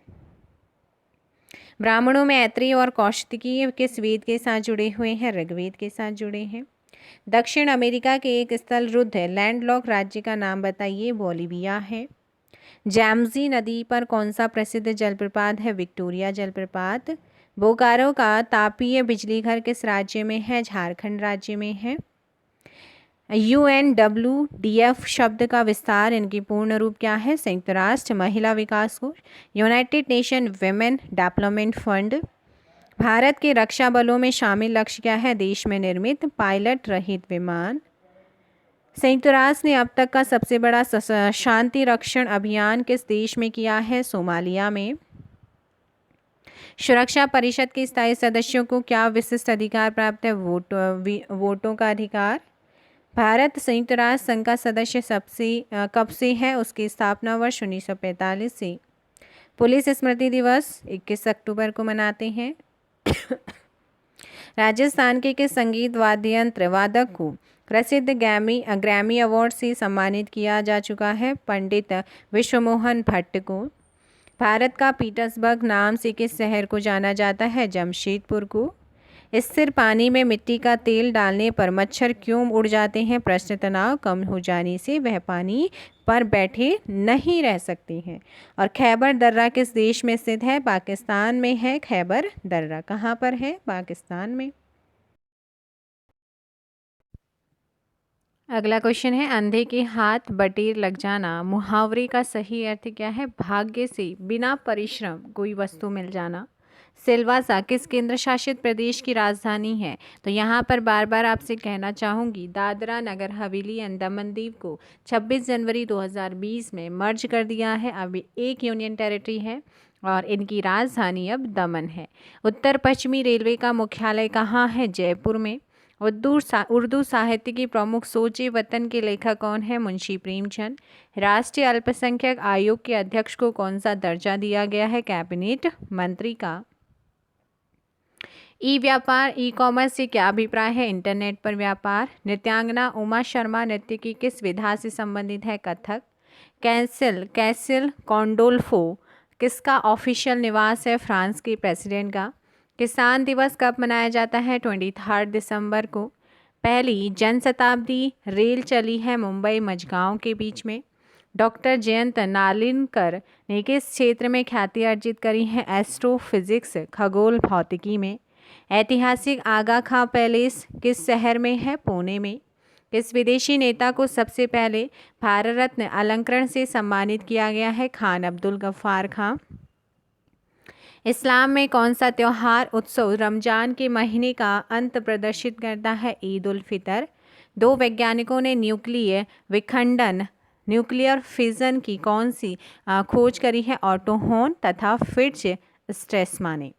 ब्राह्मणों में ऐत्रेय और कौशिकी किस वेद के साथ जुड़े हुए हैं? ऋग्वेद के साथ जुड़े हैं। दक्षिण अमेरिका के एक स्थल रुद्ध लैंडलॉक राज्य का नाम बताइए। बोलिविया है। जैमजी नदी पर कौन सा प्रसिद्ध जलप्रपात है? विक्टोरिया जलप्रपात। बोकारो का तापीय बिजली घर किस राज्य में है? झारखंड राज्य में है। UNWDF शब्द का विस्तार, इनकी पूर्ण रूप क्या है? संयुक्त राष्ट्र महिला विकास कोष, United nation women development fund. Bharat के रक्षा बलों में शामिल लक्ष्य क्या है? देश में निर्मित पायलट रहित विमान। संयुक्त राष्ट्र ने अब तक का सबसे बड़ा शांति रक्षण अभियान किस देश में किया है? सोमालिया में। सुरक्षा परिषद के स्थायी सदस्यों को क्या विशिष्ट अधिकार प्राप्त है? वोटों का अधिकार। भारत संयुक्त राष्ट्र संघ का सदस्य कब से है? उसकी स्थापना वर्ष 1945 से। पुलिस स्मृति दिवस 21 अक्टूबर को मनाते हैं। राजस्थान के किस संगीत वाद्ययंत्र वादक को प्रसिद्ध ग्रैमी अवार्ड से सम्मानित किया जा चुका है? पंडित विश्वमोहन भट्ट को। भारत का पीटर्सबर्ग नाम से किस शहर को जाना जाता है? जमशेदपुर को। स्थिर पानी में मिट्टी का तेल डालने पर मच्छर क्यों उड़ जाते हैं? प्रश्न तनाव कम हो जाने से वह पानी पर बैठे नहीं रह सकते हैं। और खैबर दर्रा किस देश में स्थित है? पाकिस्तान में है। खैबर दर्रा कहाँ पर है? पाकिस्तान में। अगला क्वेश्चन है, अंधे के हाथ बटेर लग जाना मुहावरे का सही अर्थ क्या है? भाग्य से बिना परिश्रम कोई वस्तु मिल जाना। सिलवासा किस केंद्र शासित प्रदेश की राजधानी है? तो यहाँ पर बार बार आपसे कहना चाहूँगी, दादरा नगर हवेली एंड दमन दीव को 26 जनवरी 2020 में मर्ज कर दिया है। अभी एक यूनियन टेरिटरी है और इनकी राजधानी अब दमन है। उत्तर पश्चिमी रेलवे का मुख्यालय कहाँ है? जयपुर में। उर्दू साहित्य की प्रमुख सोचे वतन के लेखक कौन है? मुंशी प्रेमचंद। राष्ट्रीय अल्पसंख्यक आयोग के अध्यक्ष को कौन सा दर्जा दिया गया है? कैबिनेट मंत्री का। ई व्यापार ई कॉमर्स से क्या अभिप्राय है? इंटरनेट पर व्यापार। नृत्यांगना उमा शर्मा नृत्य की किस विधा से संबंधित है? कथक। कैसिल कॉन्डोल्फो किसका ऑफिशियल निवास है? फ्रांस के प्रेसिडेंट का। किसान दिवस कब मनाया जाता है? 23 दिसंबर को। पहली जनशताब्दी रेल चली है मुंबई मझगांव के बीच में। डॉक्टर जयंत नार्लिकर ने किस क्षेत्र में ख्याति अर्जित करी है? एस्ट्रोफिजिक्स खगोल भौतिकी में। ऐतिहासिक आगा खां पैलेस किस शहर में है? पुणे में। किस विदेशी नेता को सबसे पहले भारत रत्न अलंकरण से सम्मानित किया गया है? खान अब्दुल गफ्फार खां। इस्लाम में कौन सा त्यौहार उत्सव रमजान के महीने का अंत प्रदर्शित करता है? ईद उल फितर। दो वैज्ञानिकों ने न्यूक्लियर फिजन की कौन सी खोज करी है? ऑटो होन तथा फिट्ज स्ट्रेसमा ने।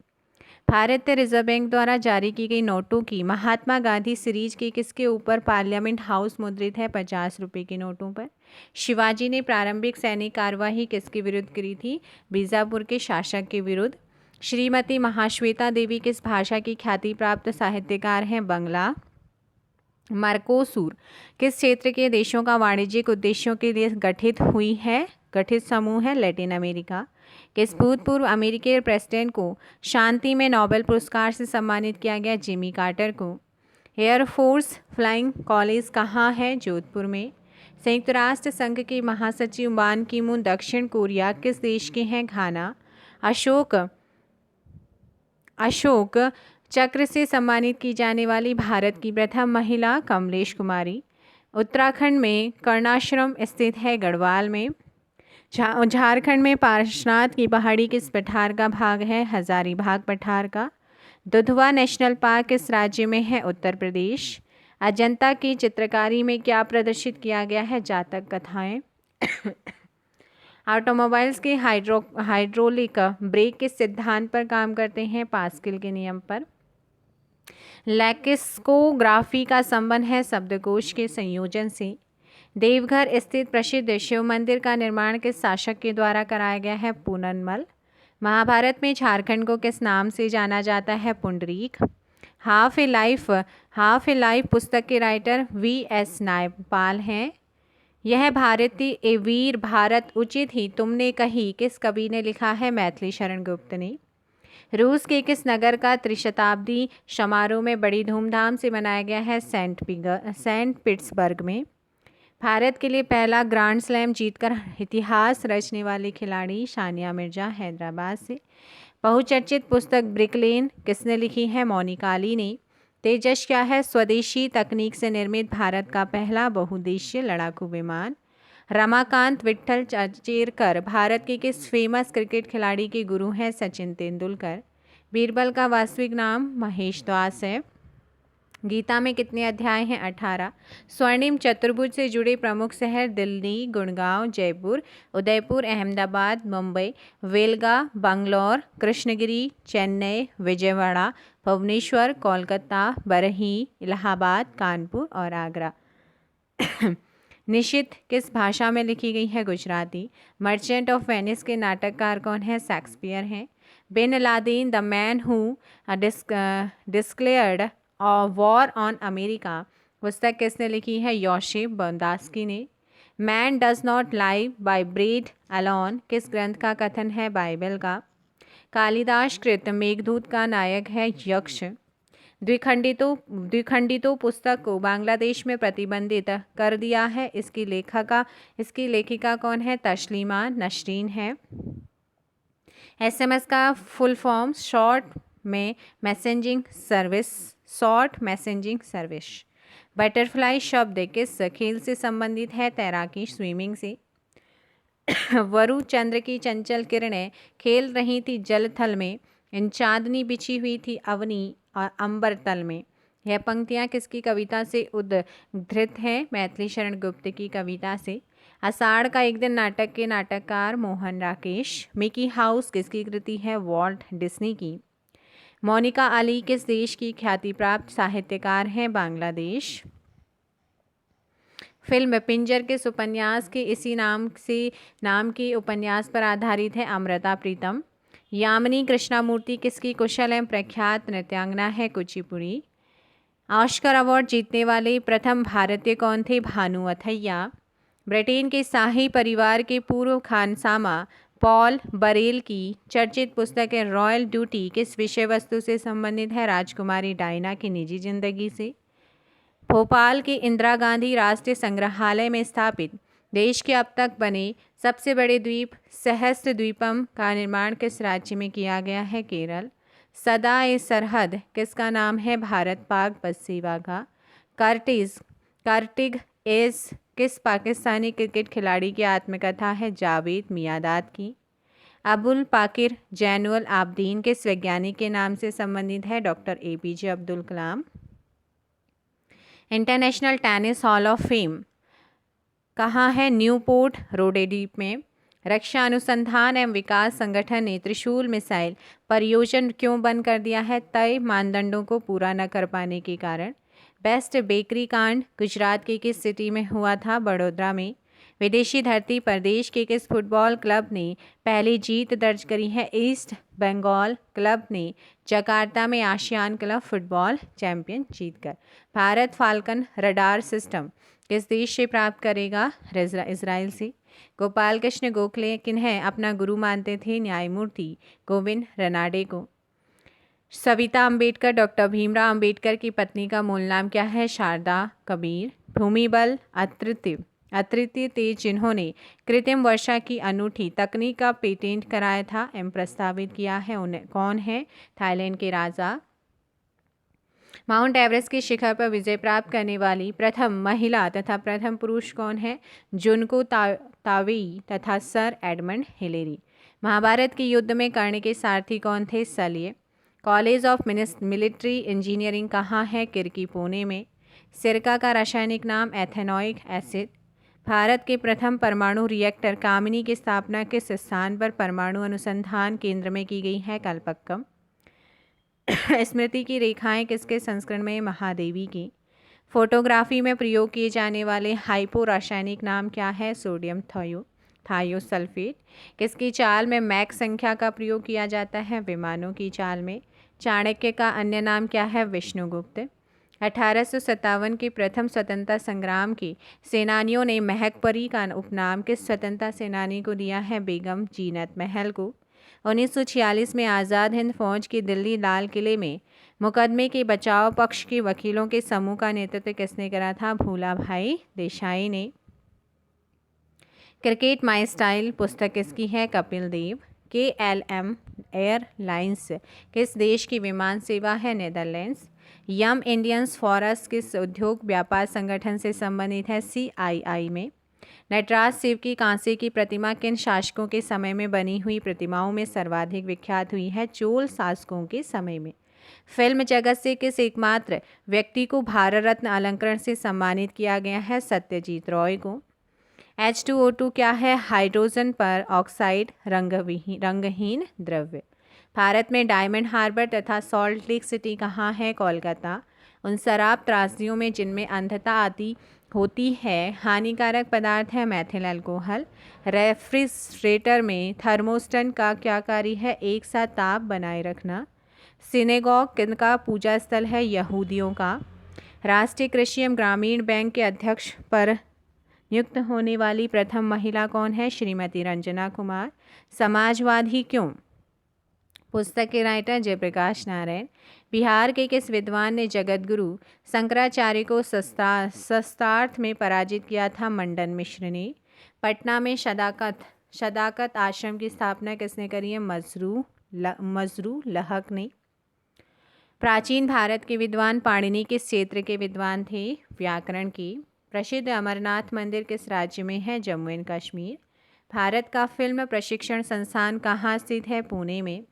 भारतीय रिजर्व बैंक द्वारा जारी की गई नोटों की महात्मा गांधी सीरीज के किसके ऊपर पार्लियामेंट हाउस मुद्रित है? 50 रुपये के नोटों पर। शिवाजी ने प्रारंभिक सैनिक कार्यवाही किसके विरुद्ध करी थी? बीजापुर के शासक के विरुद्ध। श्रीमती महाश्वेता देवी किस भाषा की ख्याति प्राप्त साहित्यकार हैं? बंगला। मर्कोसूर किस क्षेत्र के देशों का वाणिज्यिक उद्देश्यों के लिए गठित समूह है? Latin America. किस भूतपूर्व अमेरिकी प्रेसिडेंट को शांति में नोबेल पुरस्कार से सम्मानित किया गया? जिमी कार्टर को। एयरफोर्स फ्लाइंग कॉलेज कहाँ है? जोधपुर में। संयुक्त राष्ट्र संघ के महासचिव बान की मून दक्षिण कोरिया किस देश के हैं? घाना। अशोक चक्र से सम्मानित की जाने वाली भारत की प्रथम महिला? कमलेश कुमारी। उत्तराखंड में कर्णाश्रम स्थित है? गढ़वाल में। झारखंड में पार्श्वनाथ की पहाड़ी किस पठार का भाग है? हजारीबाग पठार का। दुधवा नेशनल पार्क किस राज्य में है? उत्तर प्रदेश। अजंता की चित्रकारी में क्या प्रदर्शित किया गया है? जातक कथाएं। ऑटोमोबाइल्स के हाइड्रोलिक ब्रेक किस सिद्धांत पर काम करते हैं? पास्कल के नियम पर। लेक्सिकोग्राफी का संबंध है शब्दकोश के संयोजन से। देवघर स्थित प्रसिद्ध शिव मंदिर का निर्माण किस शासक के द्वारा कराया गया है? पूननमल। महाभारत में झारखंड को किस नाम से जाना जाता है? पुंडरीक। हाफ ए लाइफ पुस्तक के राइटर V.S. नायपाल हैं। यह भारतीय वीर भारत उचित ही तुमने कही किस कवि ने लिखा है? मैथिली शरण गुप्त ने। रूस के किस नगर का त्रिशताब्दी समारोह में बड़ी धूमधाम से मनाया गया है? सेंट पीटर्सबर्ग में। भारत के लिए पहला ग्रैंड स्लैम जीतकर इतिहास रचने वाली खिलाड़ी सानिया मिर्जा, हैदराबाद से। बहुचर्चित पुस्तक ब्रिकलेन किसने लिखी है? मोनिका अली ने। तेजस क्या है? स्वदेशी तकनीक से निर्मित भारत का पहला बहुउद्देशीय लड़ाकू विमान। रमाकांत विट्ठल चेरकर भारत के किस फेमस क्रिकेट खिलाड़ी के गुरु हैं? सचिन तेंदुलकर। बीरबल का वास्तविक नाम महेश दास है। गीता में कितने अध्याय हैं? 18। स्वर्णिम चतुर्भुज से जुड़े प्रमुख शहर? दिल्ली, गुड़गांव, जयपुर, उदयपुर, अहमदाबाद, मुंबई, वेलगा, बंगलौर, कृष्णगिरी, चेन्नई, विजयवाड़ा, भुवनेश्वर, कोलकाता, बरही, इलाहाबाद, कानपुर और आगरा। निशित किस भाषा में लिखी गई है? गुजराती। मर्चेंट ऑफ वेनिस के नाटककार कौन है? शेक्सपियर हैं। Bin Laden the man who declared war on America पुस्तक किसने लिखी है? योसेफ बोंदास्की ने। Man does not live by bread alone किस ग्रंथ का कथन है? बाइबल का। कालिदास कृत मेघदूत का नायक है यक्ष। द्विखंडितों पुस्तक को बांग्लादेश में प्रतिबंधित कर दिया है। इसकी लेखिका कौन है? तस्लीमा नसरीन है। SMS का full form? Short messaging service. Butterfly शब्द किस खेल से संबंधित है? तैराकी, स्विमिंग से। वरु चंद्र की चंचल किरणें खेल रही थी जल थल में, इन चांदनी बिछी हुई थी अवनी और अंबर तल में। यह पंक्तियाँ किसकी कविता से उद्धृत हैं? मैथिली शरण गुप्त की कविता से। आषाढ़ का एक दिन नाटक के नाटककार मोहन राकेश। मिकी हाउस किसकी कृति है? वॉल्ट डिज्नी की। मोनिका अली किस देश की ख्याति प्राप्त साहित्यकार हैं? बांग्लादेश। फिल्म पिंजर किस उपन्यास के इसी नाम के उपन्यास पर आधारित है? अमृता प्रीतम। यामिनी कृष्णामूर्ति किसकी कुशल एवं प्रख्यात नृत्यांगना है? कुचिपुड़ी। ऑस्कर अवार्ड जीतने वाले प्रथम भारतीय कौन थे? भानु अथैया। ब्रिटेन के शाही परिवार के पूर्व खानसामा पॉल बरेल की चर्चित पुस्तक है रॉयल ड्यूटी किस विषय वस्तु से संबंधित है? राजकुमारी डायना की निजी जिंदगी से। भोपाल के इंदिरा गांधी राष्ट्रीय संग्रहालय में स्थापित देश के अब तक बने सबसे बड़े द्वीप सहस्त्र द्वीपम का निर्माण किस राज्य में किया गया है? केरल। सदा ए सरहद किसका नाम है? भारत पाक बस सेवा का। कार्टिग एस किस पाकिस्तानी क्रिकेट खिलाड़ी की आत्मकथा है? जावेद मियादाद की। अबुल पाकिर जैनुल आबदीन किस वैज्ञानिक के नाम से संबंधित है? Doctor APJ Abdul Kalam. International tennis hall of fame कहाँ है? न्यूपोर्ट रोडे द्वीप में। रक्षा अनुसंधान एवं विकास संगठन ने त्रिशूल मिसाइल परियोजना क्यों बंद कर दिया है? तय मानदंडों को पूरा न कर पाने के कारण। बेस्ट बेकरी कांड गुजरात के किस सिटी में हुआ था? बड़ोदरा में। विदेशी धरती पर देश के किस फुटबॉल क्लब ने पहली जीत दर्ज करी है? ईस्ट बंगाल क्लब ने जकार्ता में आसियान क्लब फुटबॉल चैंपियन जीतकर। भारत फाल्कन रडार सिस्टम किस देश से प्राप्त करेगा? इजराइल से। गोपाल कृष्ण गोखले किन्हें अपना गुरु मानते थे? न्यायमूर्ति गोविंद रनाडे को। सविता अंबेडकर डॉक्टर भीमराव अंबेडकर की पत्नी का मूल नाम क्या है? शारदा कबीर। भूमिबल अतृतीय तेज जिन्होंने कृत्रिम वर्षा की अनूठी तकनीक का पेटेंट कराया था एवं प्रस्तावित किया है, उन्हें कौन है? थाईलैंड के राजा। माउंट एवरेस्ट के शिखर पर विजय प्राप्त करने वाली प्रथम महिला तथा प्रथम पुरुष कौन है? जुनको तावेई तथा सर एडमंड हिलेरी। महाभारत के युद्ध में कर्ण के सारथी कौन थे? सल्य। कॉलेज ऑफ मिलिट्री इंजीनियरिंग कहाँ है? किर्की पुणे में। सिरका का रासायनिक नाम एथेनोइक एसिड। भारत के प्रथम परमाणु रिएक्टर कामिनी की स्थापना किस स्थान पर परमाणु अनुसंधान केंद्र में की गई है? कलपक्कम। स्मृति की रेखाएं किसके संस्करण में? महादेवी की। फोटोग्राफी में प्रयोग किए जाने वाले हाइपो रासायनिक नाम क्या है? Sodium thiosulphate. किसकी चाल में मैक संख्या का प्रयोग किया जाता है? विमानों की चाल में। चाणक्य का अन्य नाम क्या है? विष्णुगुप्त। 1857 के प्रथम स्वतंत्रता संग्राम के सेनानियों ने महकपरी का उपनाम किस स्वतंत्रता सेनानी को दिया है? बेगम जीनत महल को। 1946 में आज़ाद हिंद फौज की दिल्ली लाल किले में मुकदमे के बचाव पक्ष के वकीलों के समूह का नेतृत्व किसने करा था? भूलाभाई देसाई ने। क्रिकेट माई स्टाइल पुस्तक किसकी है? कपिल देव। KLM एयरलाइंस किस देश की विमान सेवा है? नेदरलैंड्स। यम इंडियंस फॉरेस्ट किस उद्योग व्यापार संगठन से संबंधित है? CII में। नटराज शिव की कांसे की प्रतिमा किन शासकों के समय में बनी हुई प्रतिमाओं में सर्वाधिक विख्यात हुई है? चोल शासकों के समय में। फिल्म जगत से किस एकमात्र व्यक्ति को भारत रत्न अलंकरण से सम्मानित किया गया है? सत्यजीत रॉय को। H2O2 क्या है? हाइड्रोजन पर ऑक्साइड रंगहीन द्रव्य। भारत में डायमंड हार्बर तथा सॉल्ट लेक सिटी कहाँ है? कोलकाता। उन शराब त्रासदियों में जिनमें अंधता आती होती है हानिकारक पदार्थ है मैथिल अल्कोहल। रेफ्रिजरेटर में थर्मोस्टेट का क्या कार्य है? एक साथ ताप बनाए रखना। सिनेगॉग किनका पूजा स्थल है? यहूदियों का। राष्ट्रीय कृषि एवं ग्रामीण बैंक के अध्यक्ष पर नियुक्त होने वाली प्रथम महिला कौन है? श्रीमती रंजना कुमार। समाजवादी क्यों पुस्तक के राइटर जयप्रकाश नारायण। बिहार के किस विद्वान ने जगतगुरु शंकराचार्य को शस्त्रार्थ में पराजित किया था? मंडन मिश्र ने। पटना में शदाकत आश्रम की स्थापना किसने करी है? मजरू लहक ने। प्राचीन भारत के विद्वान पाणिनि किस क्षेत्र के विद्वान थे? व्याकरण के। प्रसिद्ध अमरनाथ मंदिर किस राज्य में है? जम्मू एंड कश्मीर। भारत का फिल्म प्रशिक्षण संस्थान कहाँ स्थित है? पुणे में।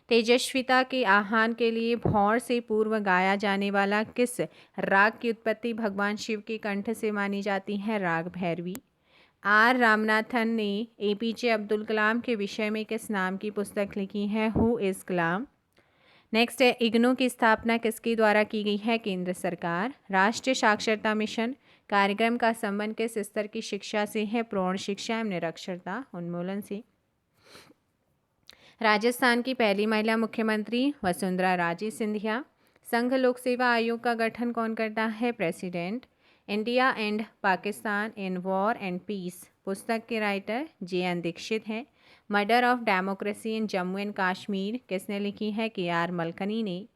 तेजस्विता के आह्वान के लिए भौर से पूर्व गाया जाने वाला किस राग की उत्पत्ति भगवान शिव के कंठ से मानी जाती है? राग भैरवी। R रामनाथन ने APJ अब्दुल कलाम के विषय में किस नाम की पुस्तक लिखी है? Who is Kalam. नेक्स्ट है इग्नू की स्थापना किसके द्वारा की गई है? केंद्र सरकार। राष्ट्रीय साक्षरता मिशन कार्यक्रम का संबंध किस स्तर की शिक्षा से है? प्रौढ़ शिक्षा एवं निरक्षरता उन्मूलन से। राजस्थान की पहली महिला मुख्यमंत्री वसुंधरा राजे सिंधिया। संघ लोक सेवा आयोग का गठन कौन करता है? President. India and Pakistan in war and peace पुस्तक के राइटर JN दीक्षित हैं। Murder of democracy in Jammu and Kashmir किसने लिखी है? KR मलकनी ने।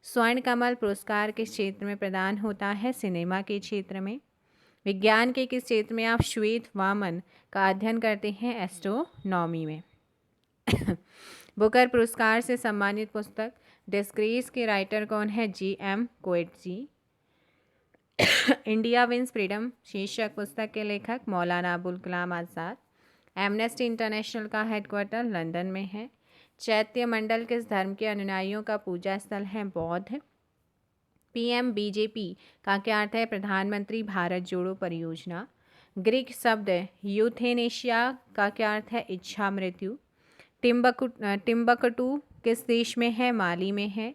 स्वर्ण कमल पुरस्कार किस क्षेत्र में प्रदान होता है? सिनेमा के क्षेत्र में। विज्ञान के किस क्षेत्र में आप श्वेत वामन का अध्ययन करते हैं? एस्ट्रोनॉमी में। बुकर पुरस्कार से सम्मानित पुस्तक डिस्ग्रेस के राइटर कौन है? GM Coetzee. India wins freedom शीर्षक पुस्तक के लेखक मौलाना अबुल कलाम आज़ाद। एमनेस्टी इंटरनेशनल का हेडक्वार्टर लंदन में है। चैत्य मंडल किस धर्म के अनुयायियों का पूजा स्थल है? बौद्ध। PM BJP का क्या अर्थ है? प्रधानमंत्री भारत जोड़ो परियोजना। ग्रीक शब्द यूथेनेशिया का क्या अर्थ है? इच्छा मृत्यु। टिम्बकटू किस देश में है? माली में है।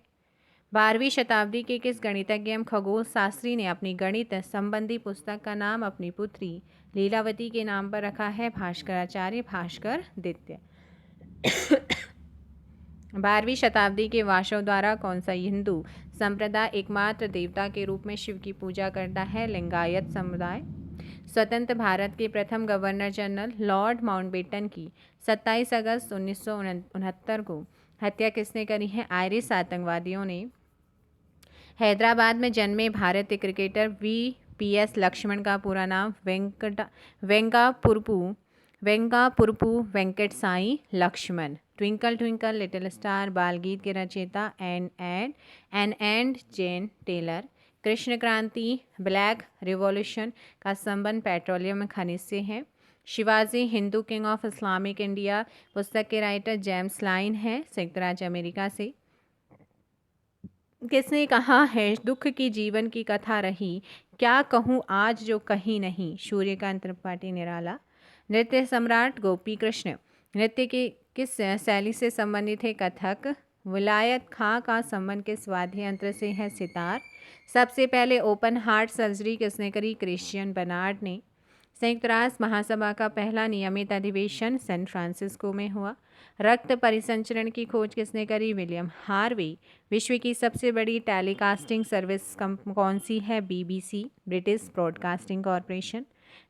12वीं शताब्दी के किस गणितज्ञ एवं खगोल शास्त्री ने अपनी गणित संबंधी पुस्तक का नाम अपनी पुत्री लीलावती के नाम पर रखा है? भास्कराचार्य भास्करदित्य। 12वीं शताब्दी के वाशव द्वारा कौन सा हिंदू संप्रदाय एकमात्र देवता के रूप में शिव की पूजा करता है? लिंगायत समुदाय। स्वतंत्र भारत के प्रथम गवर्नर जनरल लॉर्ड माउंटबेटन की 27 अगस्त 1969 को हत्या किसने करी है? आयरिश आतंकवादियों ने। हैदराबाद में जन्मे भारतीय क्रिकेटर VPS लक्ष्मण का पूरा नाम? Vangipurapu Venkata Sai Laxman. Twinkle twinkle little star बाल गीत के रचयिता एन एंड जेन टेलर। कृष्ण क्रांति ब्लैक रिवॉल्यूशन का संबंध पेट्रोलियम खनिज से है। Shivaji Hindu king of Islamic India पुस्तक के राइटर जेम्स लाइन है संयुक्त राज्य अमेरिका से। किसने कहा है दुख की जीवन की कथा रही, क्या कहूँ आज जो कहीं नहीं। सूर्यकांत त्रिपाठी निराला। नृत्य सम्राट गोपी कृष्ण। नृत्य की किस शैली से संबंधित है? कथक। विलायत खां का संबंध किस वाद्य यंत्र से है? सितार। सबसे पहले ओपन हार्ट सर्जरी किसने करी? क्रिश्चियन बर्नार्ड ने। संयुक्त राष्ट्र महासभा का पहला नियमित अधिवेशन सैन फ्रांसिस्को में हुआ। रक्त परिसंचरण की खोज किसने करी? William Harvey. विश्व की सबसे बड़ी टेलीकास्टिंग सर्विस कौन सी है? BBC, British broadcasting corporation.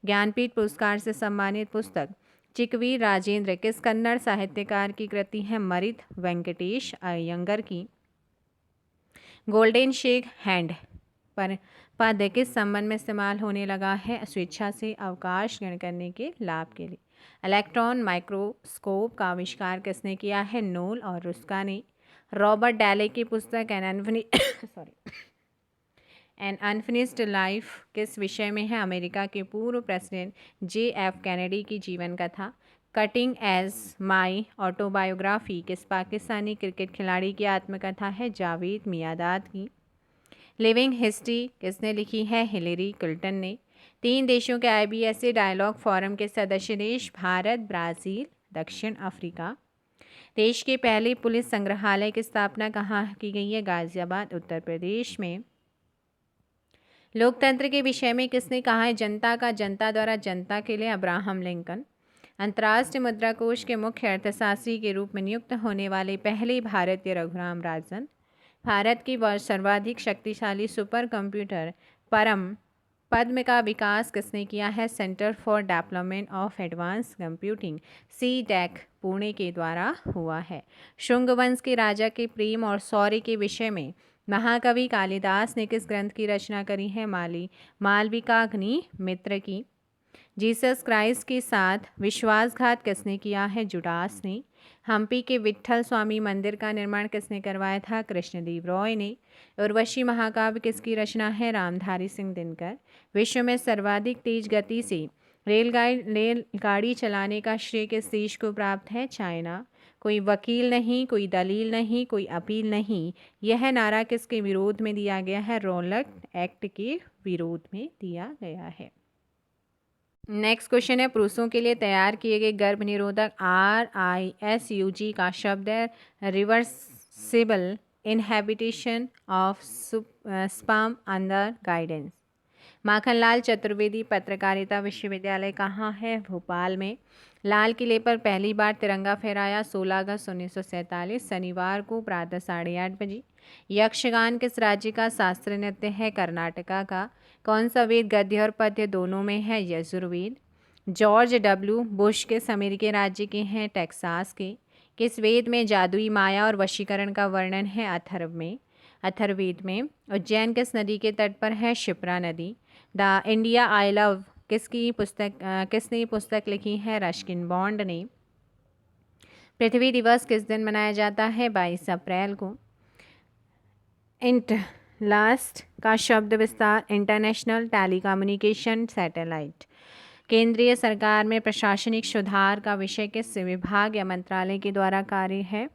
Jnanpith पुरस्कार से सम्मानित पुस्तक चिकवीर राजेंद्र किस कन्नड़ साहित्यकार की कृति है? मरित वेंकटेश अयंगर की। गोल्डन शेक हैंड पर पद किस संबंध में इस्तेमाल होने लगा है? स्वेच्छा से अवकाश ग्रहण करने के लाभ के लिए। इलेक्ट्रॉन माइक्रोस्कोप का आविष्कार किसने किया है? नोल और रुस्का ने। रॉबर्ट डैले की पुस्तक एन अनफिनिश्ड लाइफ किस विषय में है? अमेरिका के पूर्व प्रेसिडेंट JF कैनेडी की जीवन कथा। कटिंग एज माई ऑटोबायोग्राफी किस पाकिस्तानी क्रिकेट खिलाड़ी की आत्मकथा है? जावेद मियादाद की। लिविंग हिस्ट्री किसने लिखी है? हिलेरी क्लिंटन ने। 3 देशों के IBSA डायलॉग फोरम के सदस्य देश? भारत, ब्राज़ील, दक्षिण अफ्रीका। देश के पहले पुलिस संग्रहालय की स्थापना कहाँ की गई है? गाजियाबाद, उत्तर प्रदेश में। लोकतंत्र के विषय में किसने कहा है? जनता का जनता द्वारा जनता के लिए, अब्राहम लिंकन। अंतर्राष्ट्रीय मुद्रा कोष के मुख्य अर्थशास्त्री के रूप में नियुक्त होने वाले पहले भारतीय रघुराम राजन। भारत की सर्वाधिक शक्तिशाली सुपर कंप्यूटर पद्म का विकास किसने किया है? Centre for development of advance computing CDEC Pune के द्वारा हुआ है। शुंग वंश के राजा के प्रेम और शौर्य के विषय में महाकवि कालिदास ने किस ग्रंथ की रचना करी है? मालविकाग्नि मित्र की। जीसस क्राइस्ट के साथ विश्वासघात किसने किया है? जुडास ने। हम्पी के विट्ठल स्वामी मंदिर का निर्माण किसने करवाया था? कृष्णदेव रॉय ने। उर्वशी महाकाव्य किसकी रचना है? रामधारी सिंह दिनकर। विश्व में सर्वाधिक तेज गति से रेलगाड़ी चलाने का श्रेय किस देश को प्राप्त है? चाइना। कोई वकील नहीं, कोई दलील नहीं, कोई अपील नहीं, यह नारा किसके विरोध में दिया गया है? रॉलक एक्ट के विरोध में दिया गया है। नेक्स्ट क्वेश्चन है पुरुषों के लिए तैयार किए गए गर्भ निरोधक RISUG का शब्द है reversible inhibition of sperm under guidance. Makhanlal Chaturvedi पत्रकारिता विश्वविद्यालय कहाँ है? भोपाल में। लाल किले पर पहली बार तिरंगा फहराया 16 अगस्त 1947 शनिवार को प्रातः 8:30 बजे। यक्षगान किस राज्य का शास्त्रीय नृत्य है? कर्नाटका का। कौन सा वेद गद्य और पद्य दोनों में है? यजुर्वेद। जॉर्ज W बुश किस अमेरिकी राज्य के हैं? टेक्सास के। किस वेद में जादुई माया और वशीकरण का वर्णन है? अथर्ववेद में। उज्जैन किस नदी के तट पर है? शिप्रा नदी। द इंडिया आई लव किसने पुस्तक लिखी है? रस्किन बॉन्ड ने। पृथ्वी दिवस किस दिन मनाया जाता है? 22 अप्रैल को। लास्ट का शब्द विस्तार इंटरनेशनल टेलीकम्युनिकेशन सैटेलाइट। केंद्रीय सरकार में प्रशासनिक सुधार का विषय किस विभाग या मंत्रालय के द्वारा कार्य है?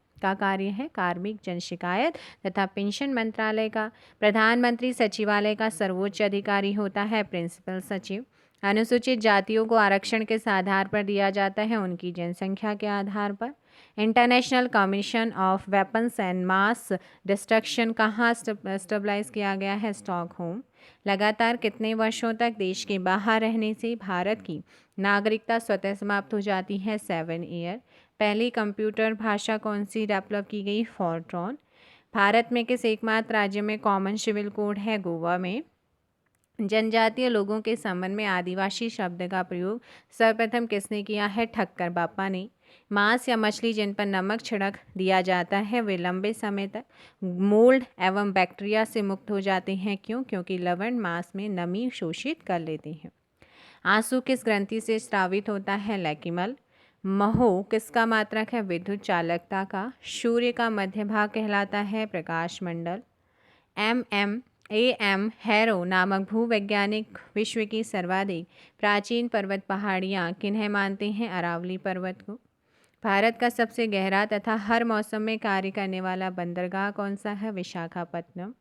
कार्मिक जन शिकायत तथा पेंशन मंत्रालय का। प्रधानमंत्री सचिवालय का सर्वोच्च अधिकारी होता है प्रिंसिपल सचिव। अनुसूचित जातियों को आरक्षण किस आधार पर दिया जाता है? उनकी जनसंख्या के आधार पर। International commission of weapons and mass destruction कहाँ स्टेबलाइज किया गया है? स्टॉकहोम। लगातार कितने वर्षों तक देश के बाहर रहने से भारत की नागरिकता स्वतः समाप्त हो जाती है? 7 ईयर। पहली कंप्यूटर भाषा कौन सी डेवलप की गई? फॉर्ट्रॉन। भारत में किस एकमात्र राज्य में कॉमन सिविल कोड है? गोवा में। जनजातीय लोगों के संबंध में आदिवासी शब्द का प्रयोग सर्वप्रथम किसने किया है? ठक्कर बापा ने। मांस या मछली जिन पर नमक छिड़क दिया जाता है वे लंबे समय तक मोल्ड एवं बैक्टीरिया से मुक्त हो जाते हैं। क्यों? क्योंकि लवण मांस में नमी शोषित कर लेते हैं। आंसू किस ग्रंथि से स्रावित होता है? लैक्रिमल। महो किसका मात्रक है? विद्युत चालकता का। सूर्य का मध्य भाग कहलाता है प्रकाश मंडल। AM हैरो नामक भूवैज्ञानिक विश्व की सर्वाधिक प्राचीन पर्वत पहाड़ियाँ किन्हें मानते हैं? अरावली पर्वत को। भारत का सबसे गहरा तथा हर मौसम में कार्य करने वाला बंदरगाह कौन सा है? विशाखापत्तनम।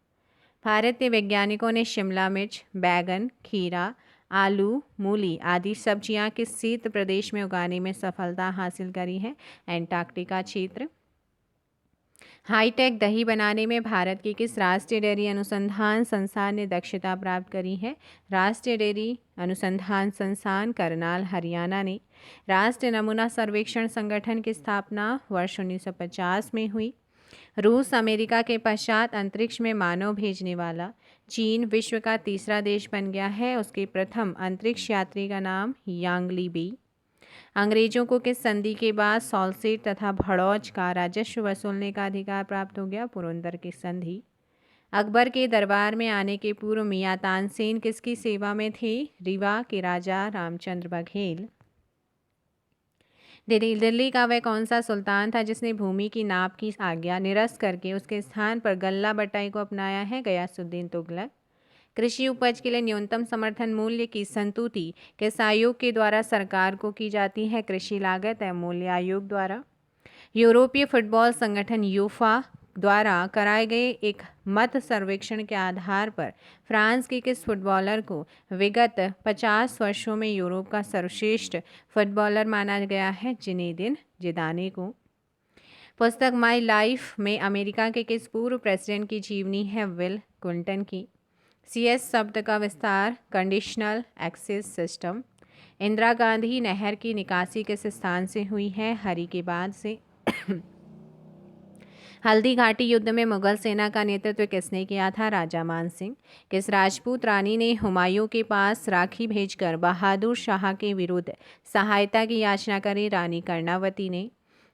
भारतीय वैज्ञानिकों ने शिमला मिर्च, बैगन, खीरा, आलू, मूली आदि सब्जियां किस शीत प्रदेश में उगाने में सफलता हासिल करी है? एंटार्क्टिका क्षेत्र। हाईटेक दही बनाने में भारत के किस राष्ट्रीय डेयरी अनुसंधान संस्थान ने दक्षता प्राप्त करी है? राष्ट्रीय डेयरी अनुसंधान संस्थान करनाल, हरियाणा ने। राष्ट्रीय नमूना सर्वेक्षण संगठन की स्थापना वर्ष 1950 में हुई। रूस अमेरिका के पश्चात अंतरिक्ष में मानव भेजने वाला चीन विश्व का तीसरा देश बन गया है। उसके प्रथम अंतरिक्ष यात्री का नाम यांग ली बी। अंग्रेजों को किस संधि के बाद सॉल्सेट तथा भड़ौच का राजस्व वसूलने का अधिकार प्राप्त हो गया? पुरंदर की संधि। अकबर के दरबार में आने के पूर्व मियां तानसेन किसकी सेवा में थे? रीवा के राजा रामचंद्र बघेल। दिल्ली का वह कौन सा सुल्तान था जिसने भूमि की नाप की आज्ञा निरस्त करके उसके स्थान पर गल्ला बटाई को अपनाया है? गयासुद्दीन तुगलक। कृषि उपज के लिए न्यूनतम समर्थन मूल्य की संतुति किस आयोग के द्वारा सरकार को की जाती है? कृषि लागत एवं मूल्य आयोग द्वारा। यूरोपीय फुटबॉल संगठन यूफा द्वारा कराए गए एक मत सर्वेक्षण के आधार पर फ्रांस के किस फुटबॉलर को विगत 50 वर्षों में यूरोप का सर्वश्रेष्ठ फुटबॉलर माना गया है? जिनेदिन जिदाने को। पुस्तक माई लाइफ में अमेरिका के किस पूर्व प्रेसिडेंट की जीवनी है? विल क्लिंटन की। CS शब्द का विस्तार conditional access system. Indira Gandhi नहर की निकासी किस स्थान से हुई है? हरिकेबाद से। हल्दी घाटी युद्ध में मुगल सेना का नेतृत्व किसने किया था? राजा मान सिंह। किस राजपूत रानी ने हुमायूं के पास राखी भेजकर बहादुर शाह के विरुद्ध सहायता की याचना करी? रानी कर्णावती ने।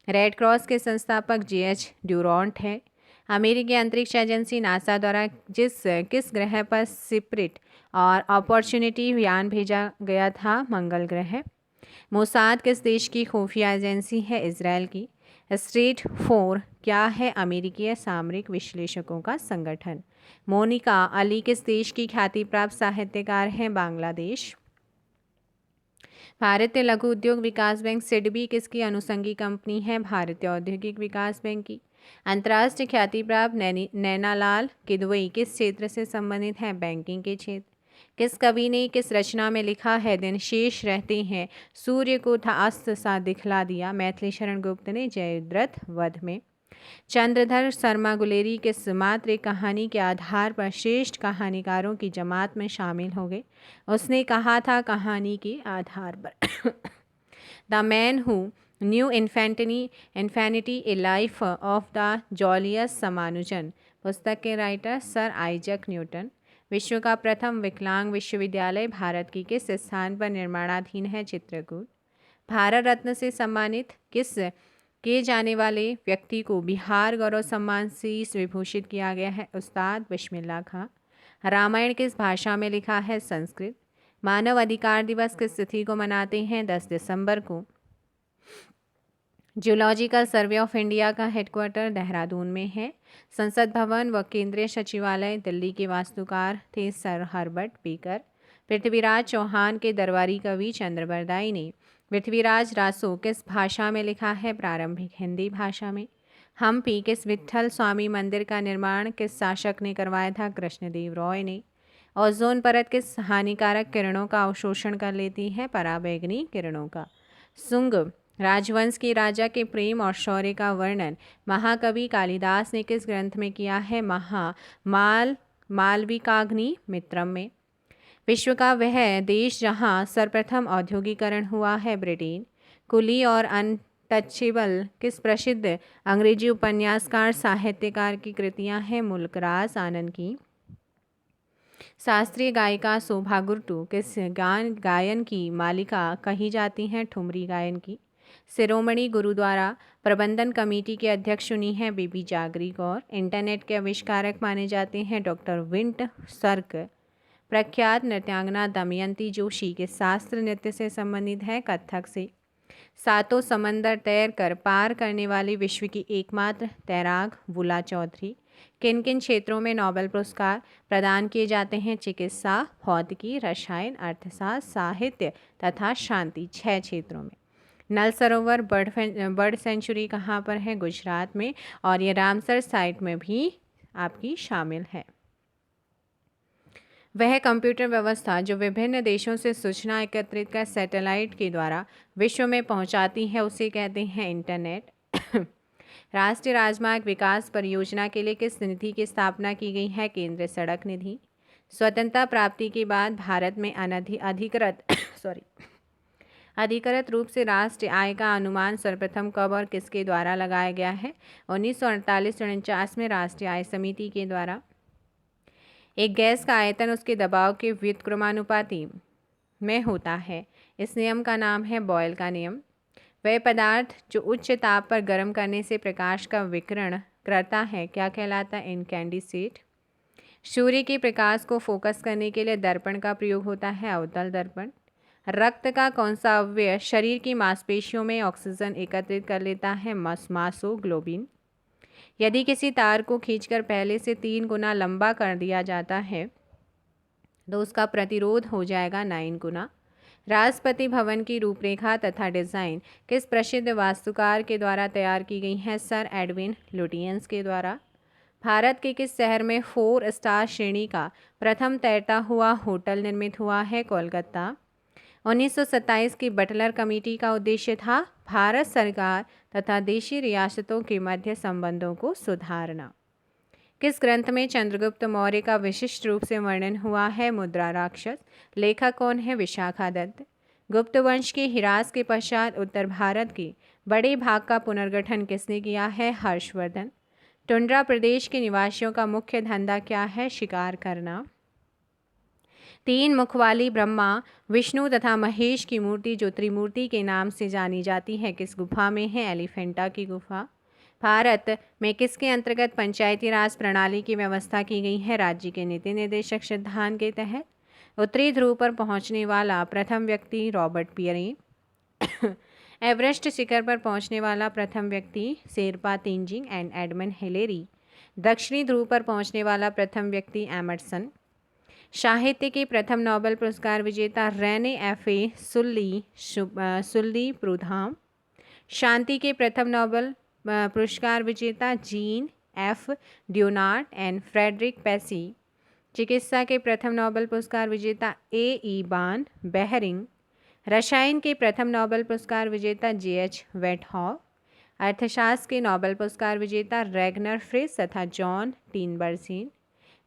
रेड क्रॉस के संस्थापक JH ड्यूरॉन्ट है। अमेरिकी अंतरिक्ष एजेंसी नासा द्वारा किस ग्रह पर स्पिरिट और अपॉर्चुनिटी यान भेजा गया था? मंगल ग्रह। मोसाद किस देश की खुफिया एजेंसी है? इजराइल की। स्ट्रेट फोर क्या है? अमेरिकी सामरिक विश्लेषकों का संगठन। मोनिका अली किस देश की ख्याति प्राप्त साहित्यकार हैं? बांग्लादेश। भारतीय लघु उद्योग विकास बैंक सिडबी किसकी अनुषंगी कंपनी है? भारतीय औद्योगिक विकास बैंक की। अंतर्राष्ट्रीय ख्याति प्राप्त नैनालाल किदवई किस क्षेत्र से संबंधित हैं? बैंकिंग के क्षेत्र। किस कवि ने किस रचना में लिखा है? दिन शेष रहते हैं सूर्य को था अस्त सा दिखला दिया? मैथिली शरण गुप्त ने जयद्रथ वध में। चंद्रधर शर्मा गुलेरी किस मात्र एक कहानी के आधार पर श्रेष्ठ कहानीकारों की जमात में शामिल हो गए? उसने कहा था कहानी के आधार पर। The man who knew infinity a life of the genius Ramanujan पुस्तक के राइटर सर आइजक न्यूटन। विश्व का प्रथम विकलांग विश्वविद्यालय भारत की किस स्थान पर निर्माणाधीन है? चित्रकूट। भारत रत्न से सम्मानित किए जाने वाले व्यक्ति को बिहार गौरव सम्मान से विभूषित किया गया है? उस्ताद बिस्मिल्लाह खां। रामायण किस भाषा में लिखा है? संस्कृत। मानव अधिकार दिवस किस तिथि को मनाते हैं? 10 दिसंबर को। जूलॉजिकल सर्वे ऑफ इंडिया का हेडक्वार्टर देहरादून में है। संसद भवन व केंद्रीय सचिवालय दिल्ली के वास्तुकार थे sir Herbert Baker. Prithviraj Chauhan के दरबारी कवि चंद्रबरदाई ने पृथ्वीराज रासो किस भाषा में लिखा है? प्रारंभिक हिंदी भाषा में। हम्पी किस विट्ठल स्वामी मंदिर का निर्माण किस शासक ने करवाया था? कृष्णदेव रॉय ने। ओजोन परत किस हानिकारक किरणों का अवशोषण कर लेती है? पराबैंगनी किरणों का। सुंग राजवंश के राजा के प्रेम और शौर्य का वर्णन महाकवि कालिदास ने किस ग्रंथ में किया है? मालविकाग्नि मित्रम में। विश्व का वह देश जहां सर्वप्रथम औद्योगिकरण हुआ है? ब्रिटेन। कुली और अनटचेबल किस प्रसिद्ध अंग्रेजी उपन्यासकार साहित्यकार की कृतियां हैं? मुल्कराज आनंद की। शास्त्रीय गायिका शोभा गुर्टू किस गायन की मालिका कही जाती हैं? ठुमरी गायन की। शिरोमणि गुरुद्वारा प्रबंधन कमेटी के अध्यक्ष चुनी है? बीबी जागरी कौर। इंटरनेट के आविष्कारक माने जाते हैं? डॉक्टर विंट सर्क। प्रख्यात नृत्यांगना दमयंती जोशी के शास्त्र नृत्य से संबंधित है? कथक से। सातों समंदर तैर कर पार करने वाली विश्व की एकमात्र तैराक बुला चौधरी। किन किन क्षेत्रों में नोबेल पुरस्कार प्रदान किए जाते हैं? चिकित्सा, भौतिकी, रसायन, अर्थशास्त्र, साहित्य तथा शांति। 6 क्षेत्रों में। नल सरोवर बर्ड सेंचुरी कहाँ पर है? गुजरात में, और ये रामसर साइट में भी आपकी शामिल है। वह कंप्यूटर व्यवस्था जो विभिन्न देशों से सूचना एकत्रित कर सैटेलाइट के द्वारा विश्व में पहुंचाती है उसे कहते हैं इंटरनेट। राष्ट्रीय राजमार्ग विकास परियोजना के लिए किस निधि की स्थापना की गई है? केंद्रीय सड़क निधि। स्वतंत्रता प्राप्ति के बाद भारत में अधिकृत रूप से राष्ट्रीय आय का अनुमान सर्वप्रथम कब और किसके द्वारा लगाया गया है? 1948-49 में राष्ट्रीय आय समिति के द्वारा। एक गैस का आयतन उसके दबाव के व्युत्क्रमानुपाती में होता है। इस नियम का नाम है बॉयल का नियम। वह पदार्थ जो उच्च ताप पर गर्म करने से प्रकाश का विकिरण करता है क्या कहलाता है? इनकैंडिसेट। सूर्य के प्रकाश को फोकस करने के लिए दर्पण का प्रयोग होता है अवतल दर्पण। रक्त का कौन सा अवयव शरीर की मांसपेशियों में ऑक्सीजन एकत्रित कर लेता है? मासोग्लोबिन। यदि किसी तार को खींचकर पहले से 3 गुना लंबा कर दिया जाता है तो उसका प्रतिरोध हो जाएगा 9 गुना। राष्ट्रपति भवन की रूपरेखा तथा डिज़ाइन किस प्रसिद्ध वास्तुकार के द्वारा तैयार की गई है? सर एडविन लुटियंस के द्वारा। भारत के किस शहर में 4 स्टार श्रेणी का प्रथम तैरता हुआ होटल निर्मित हुआ है? कोलकाता। 1927 की बटलर कमेटी का उद्देश्य था भारत सरकार तथा देशी रियासतों के मध्य संबंधों को सुधारना। किस ग्रंथ में चंद्रगुप्त मौर्य का विशिष्ट रूप से वर्णन हुआ है? मुद्रा राक्षस। लेखक कौन है? विशाखा दत्त। गुप्त वंश के ह्रास के पश्चात उत्तर भारत के बड़े भाग का पुनर्गठन किसने किया है? हर्षवर्धन। टुंड्रा प्रदेश के निवासियों का मुख्य धंधा क्या है? शिकार करना। 3 मुख वाली ब्रह्मा विष्णु तथा महेश की मूर्ति जो त्रिमूर्ति के नाम से जानी जाती है किस गुफा में है? एलिफेंटा की गुफा। भारत में किसके अंतर्गत पंचायती राज प्रणाली की व्यवस्था की गई है? राज्य के नीति निर्देशक सिद्धांत के तहत। उत्तरी ध्रुव पर पहुंचने वाला प्रथम व्यक्ति रॉबर्ट पियरे। एवरेस्ट शिखर पर पहुंचने वाला प्रथम व्यक्ति Sherpa Tenzing and Edmund Hillary. दक्षिणी ध्रुव पर पहुंचने वाला प्रथम व्यक्ति एमर्सन। साहित्य के प्रथम नोबेल पुरस्कार विजेता रेने एफ.ए. सुल्ली प्रूधाम। शांति के प्रथम नोबेल पुरस्कार विजेता Jean F. Dunant and Frederic Passy. चिकित्सा के प्रथम नोबेल पुरस्कार विजेता ए. बान बेहरिंग। रसायन के प्रथम नोबेल पुरस्कार विजेता जे.एच. वेटहॉफ। अर्थशास्त्र के नोबेल पुरस्कार विजेता रैगनर फ्रिस तथा जॉन टीनबर्जीन।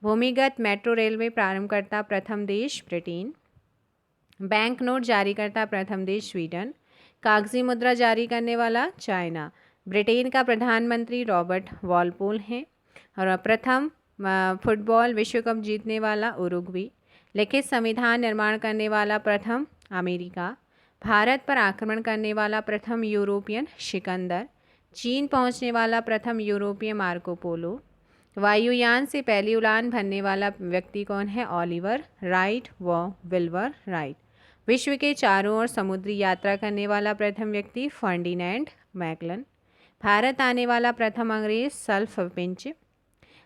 भूमिगत मेट्रो रेलवे प्रारंभकर्ता प्रथम देश ब्रिटेन। बैंक नोट जारी करता प्रथम देश स्वीडन। कागजी मुद्रा जारी करने वाला चाइना। ब्रिटेन का प्रधानमंत्री रॉबर्ट वॉलपोल हैं और प्रथम फुटबॉल विश्व कप जीतने वाला उरुग्वे। लिखित संविधान निर्माण करने वाला प्रथम अमेरिका। भारत पर आक्रमण करने वाला प्रथम यूरोपियन सिकंदर। चीन पहुंचने वाला प्रथम यूरोपीय मार्को पोलो। वायुयान से पहली उड़ान भरने वाला व्यक्ति कौन है? ऑलिवर राइट व विल्बर राइट। विश्व के चारों ओर समुद्री यात्रा करने वाला प्रथम व्यक्ति फर्डिनेंड मैकलन। भारत आने वाला प्रथम अंग्रेज सल्फ पिंच।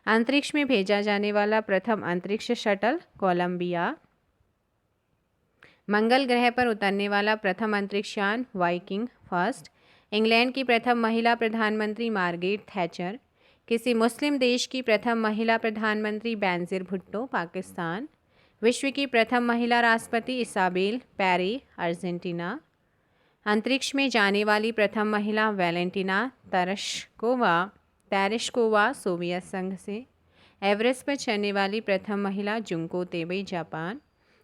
अंतरिक्ष में भेजा जाने वाला प्रथम अंतरिक्ष शटल कोलंबिया। मंगल ग्रह पर उतरने वाला प्रथम अंतरिक्षयान वाइकिंग फर्स्ट। इंग्लैंड की प्रथम महिला प्रधानमंत्री मार्गरेट थैचर। किसी मुस्लिम देश की प्रथम महिला प्रधानमंत्री बेनजीर भुट्टो पाकिस्तान। विश्व की प्रथम महिला राष्ट्रपति इसाबेल पेरे अर्जेंटीना। अंतरिक्ष में जाने वाली प्रथम महिला वैलेंटिना तेरेश्कोवा सोवियत संघ से। एवरेस्ट पर चढ़ने वाली प्रथम महिला जुंको तेबे जापान।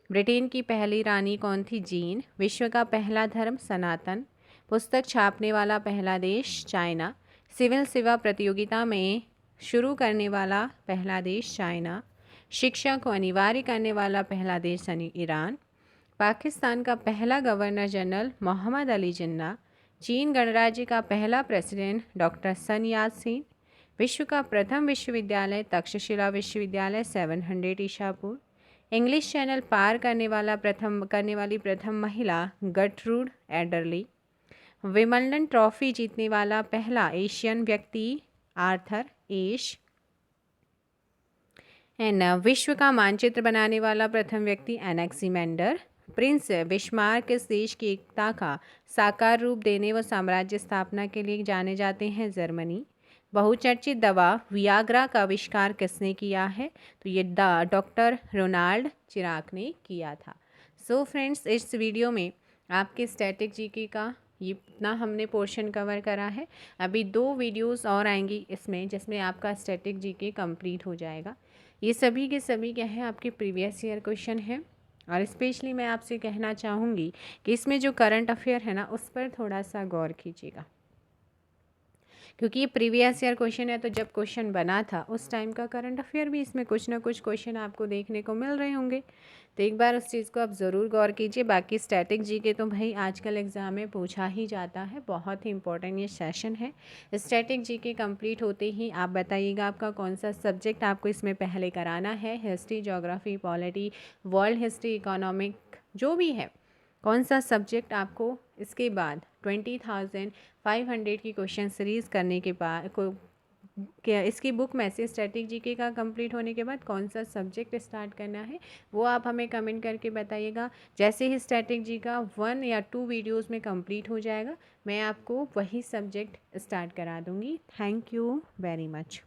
ब्रिटेन की पहली रानी कौन थी? जीन। विश्व का पहला धर्म सनातन। पुस्तक छापने वाला पहला देश चाइना। सिविल सेवा प्रतियोगिता में शुरू करने वाला पहला देश चाइना। शिक्षा को अनिवार्य करने वाला पहला देश ईरान। पाकिस्तान का पहला गवर्नर जनरल मोहम्मद अली जिन्ना। चीन गणराज्य का पहला प्रेसिडेंट डॉक्टर सन यात सेन। विश्व का प्रथम विश्वविद्यालय तक्षशिला विश्वविद्यालय 700 ईसापुर। इंग्लिश चैनल पार करने वाली प्रथम महिला गर्ट्रूड एडरली। विंबलडन ट्रॉफी जीतने वाला पहला एशियन व्यक्ति आर्थर एश। विश्व का मानचित्र बनाने वाला प्रथम व्यक्ति एनेक्सिमेंडर प्रिंस बिस्मार्क किस देश की एकता का साकार रूप देने व साम्राज्य स्थापना के लिए जाने जाते हैं? जर्मनी। बहुचर्चित दवा वियाग्रा का आविष्कार किसने किया है? तो ये डॉक्टर रोनाल्ड चिराक ने किया था। सो फ्रेंड्स, इस वीडियो में आपके स्टैटिक जीके का ये इतना हमने पोर्शन कवर करा है। अभी 2 वीडियोस और आएंगी इसमें, जिसमें आपका स्टैटिक जीके कंप्लीट हो जाएगा। ये सभी के सभी क्या है, आपके प्रीवियस ईयर क्वेश्चन है। और स्पेशली मैं आपसे कहना चाहूँगी कि इसमें जो करंट अफेयर है ना, उस पर थोड़ा सा गौर कीजिएगा, क्योंकि ये प्रीवियस ईयर क्वेश्चन है। तो जब क्वेश्चन बना था उस टाइम का करंट अफेयर भी इसमें कुछ ना कुछ क्वेश्चन आपको देखने को मिल रहे होंगे। तो एक बार उस चीज़ को आप ज़रूर गौर कीजिए। बाकी स्टैटिक जीके तो भाई आजकल एग्ज़ाम में पूछा ही जाता है, बहुत ही इंपॉर्टेंट ये सेशन है। स्टैटिक जीके कंप्लीट होते ही आप बताइएगा आपका कौन सा सब्जेक्ट आपको इसमें पहले कराना है। History, geography, polity, world history, economic, जो भी है, कौन सा सब्जेक्ट आपको इसके बाद 20,500 की क्वेश्चन सीरीज़ करने के बाद क्या इसकी बुक में से स्टैटिक जीके का कंप्लीट होने के बाद कौन सा सब्जेक्ट स्टार्ट करना है, वो आप हमें कमेंट करके बताइएगा। जैसे ही स्टैटिक जी का 1 या 2 वीडियोस में कंप्लीट हो जाएगा, मैं आपको वही सब्जेक्ट स्टार्ट करा दूँगी। Thank you very much.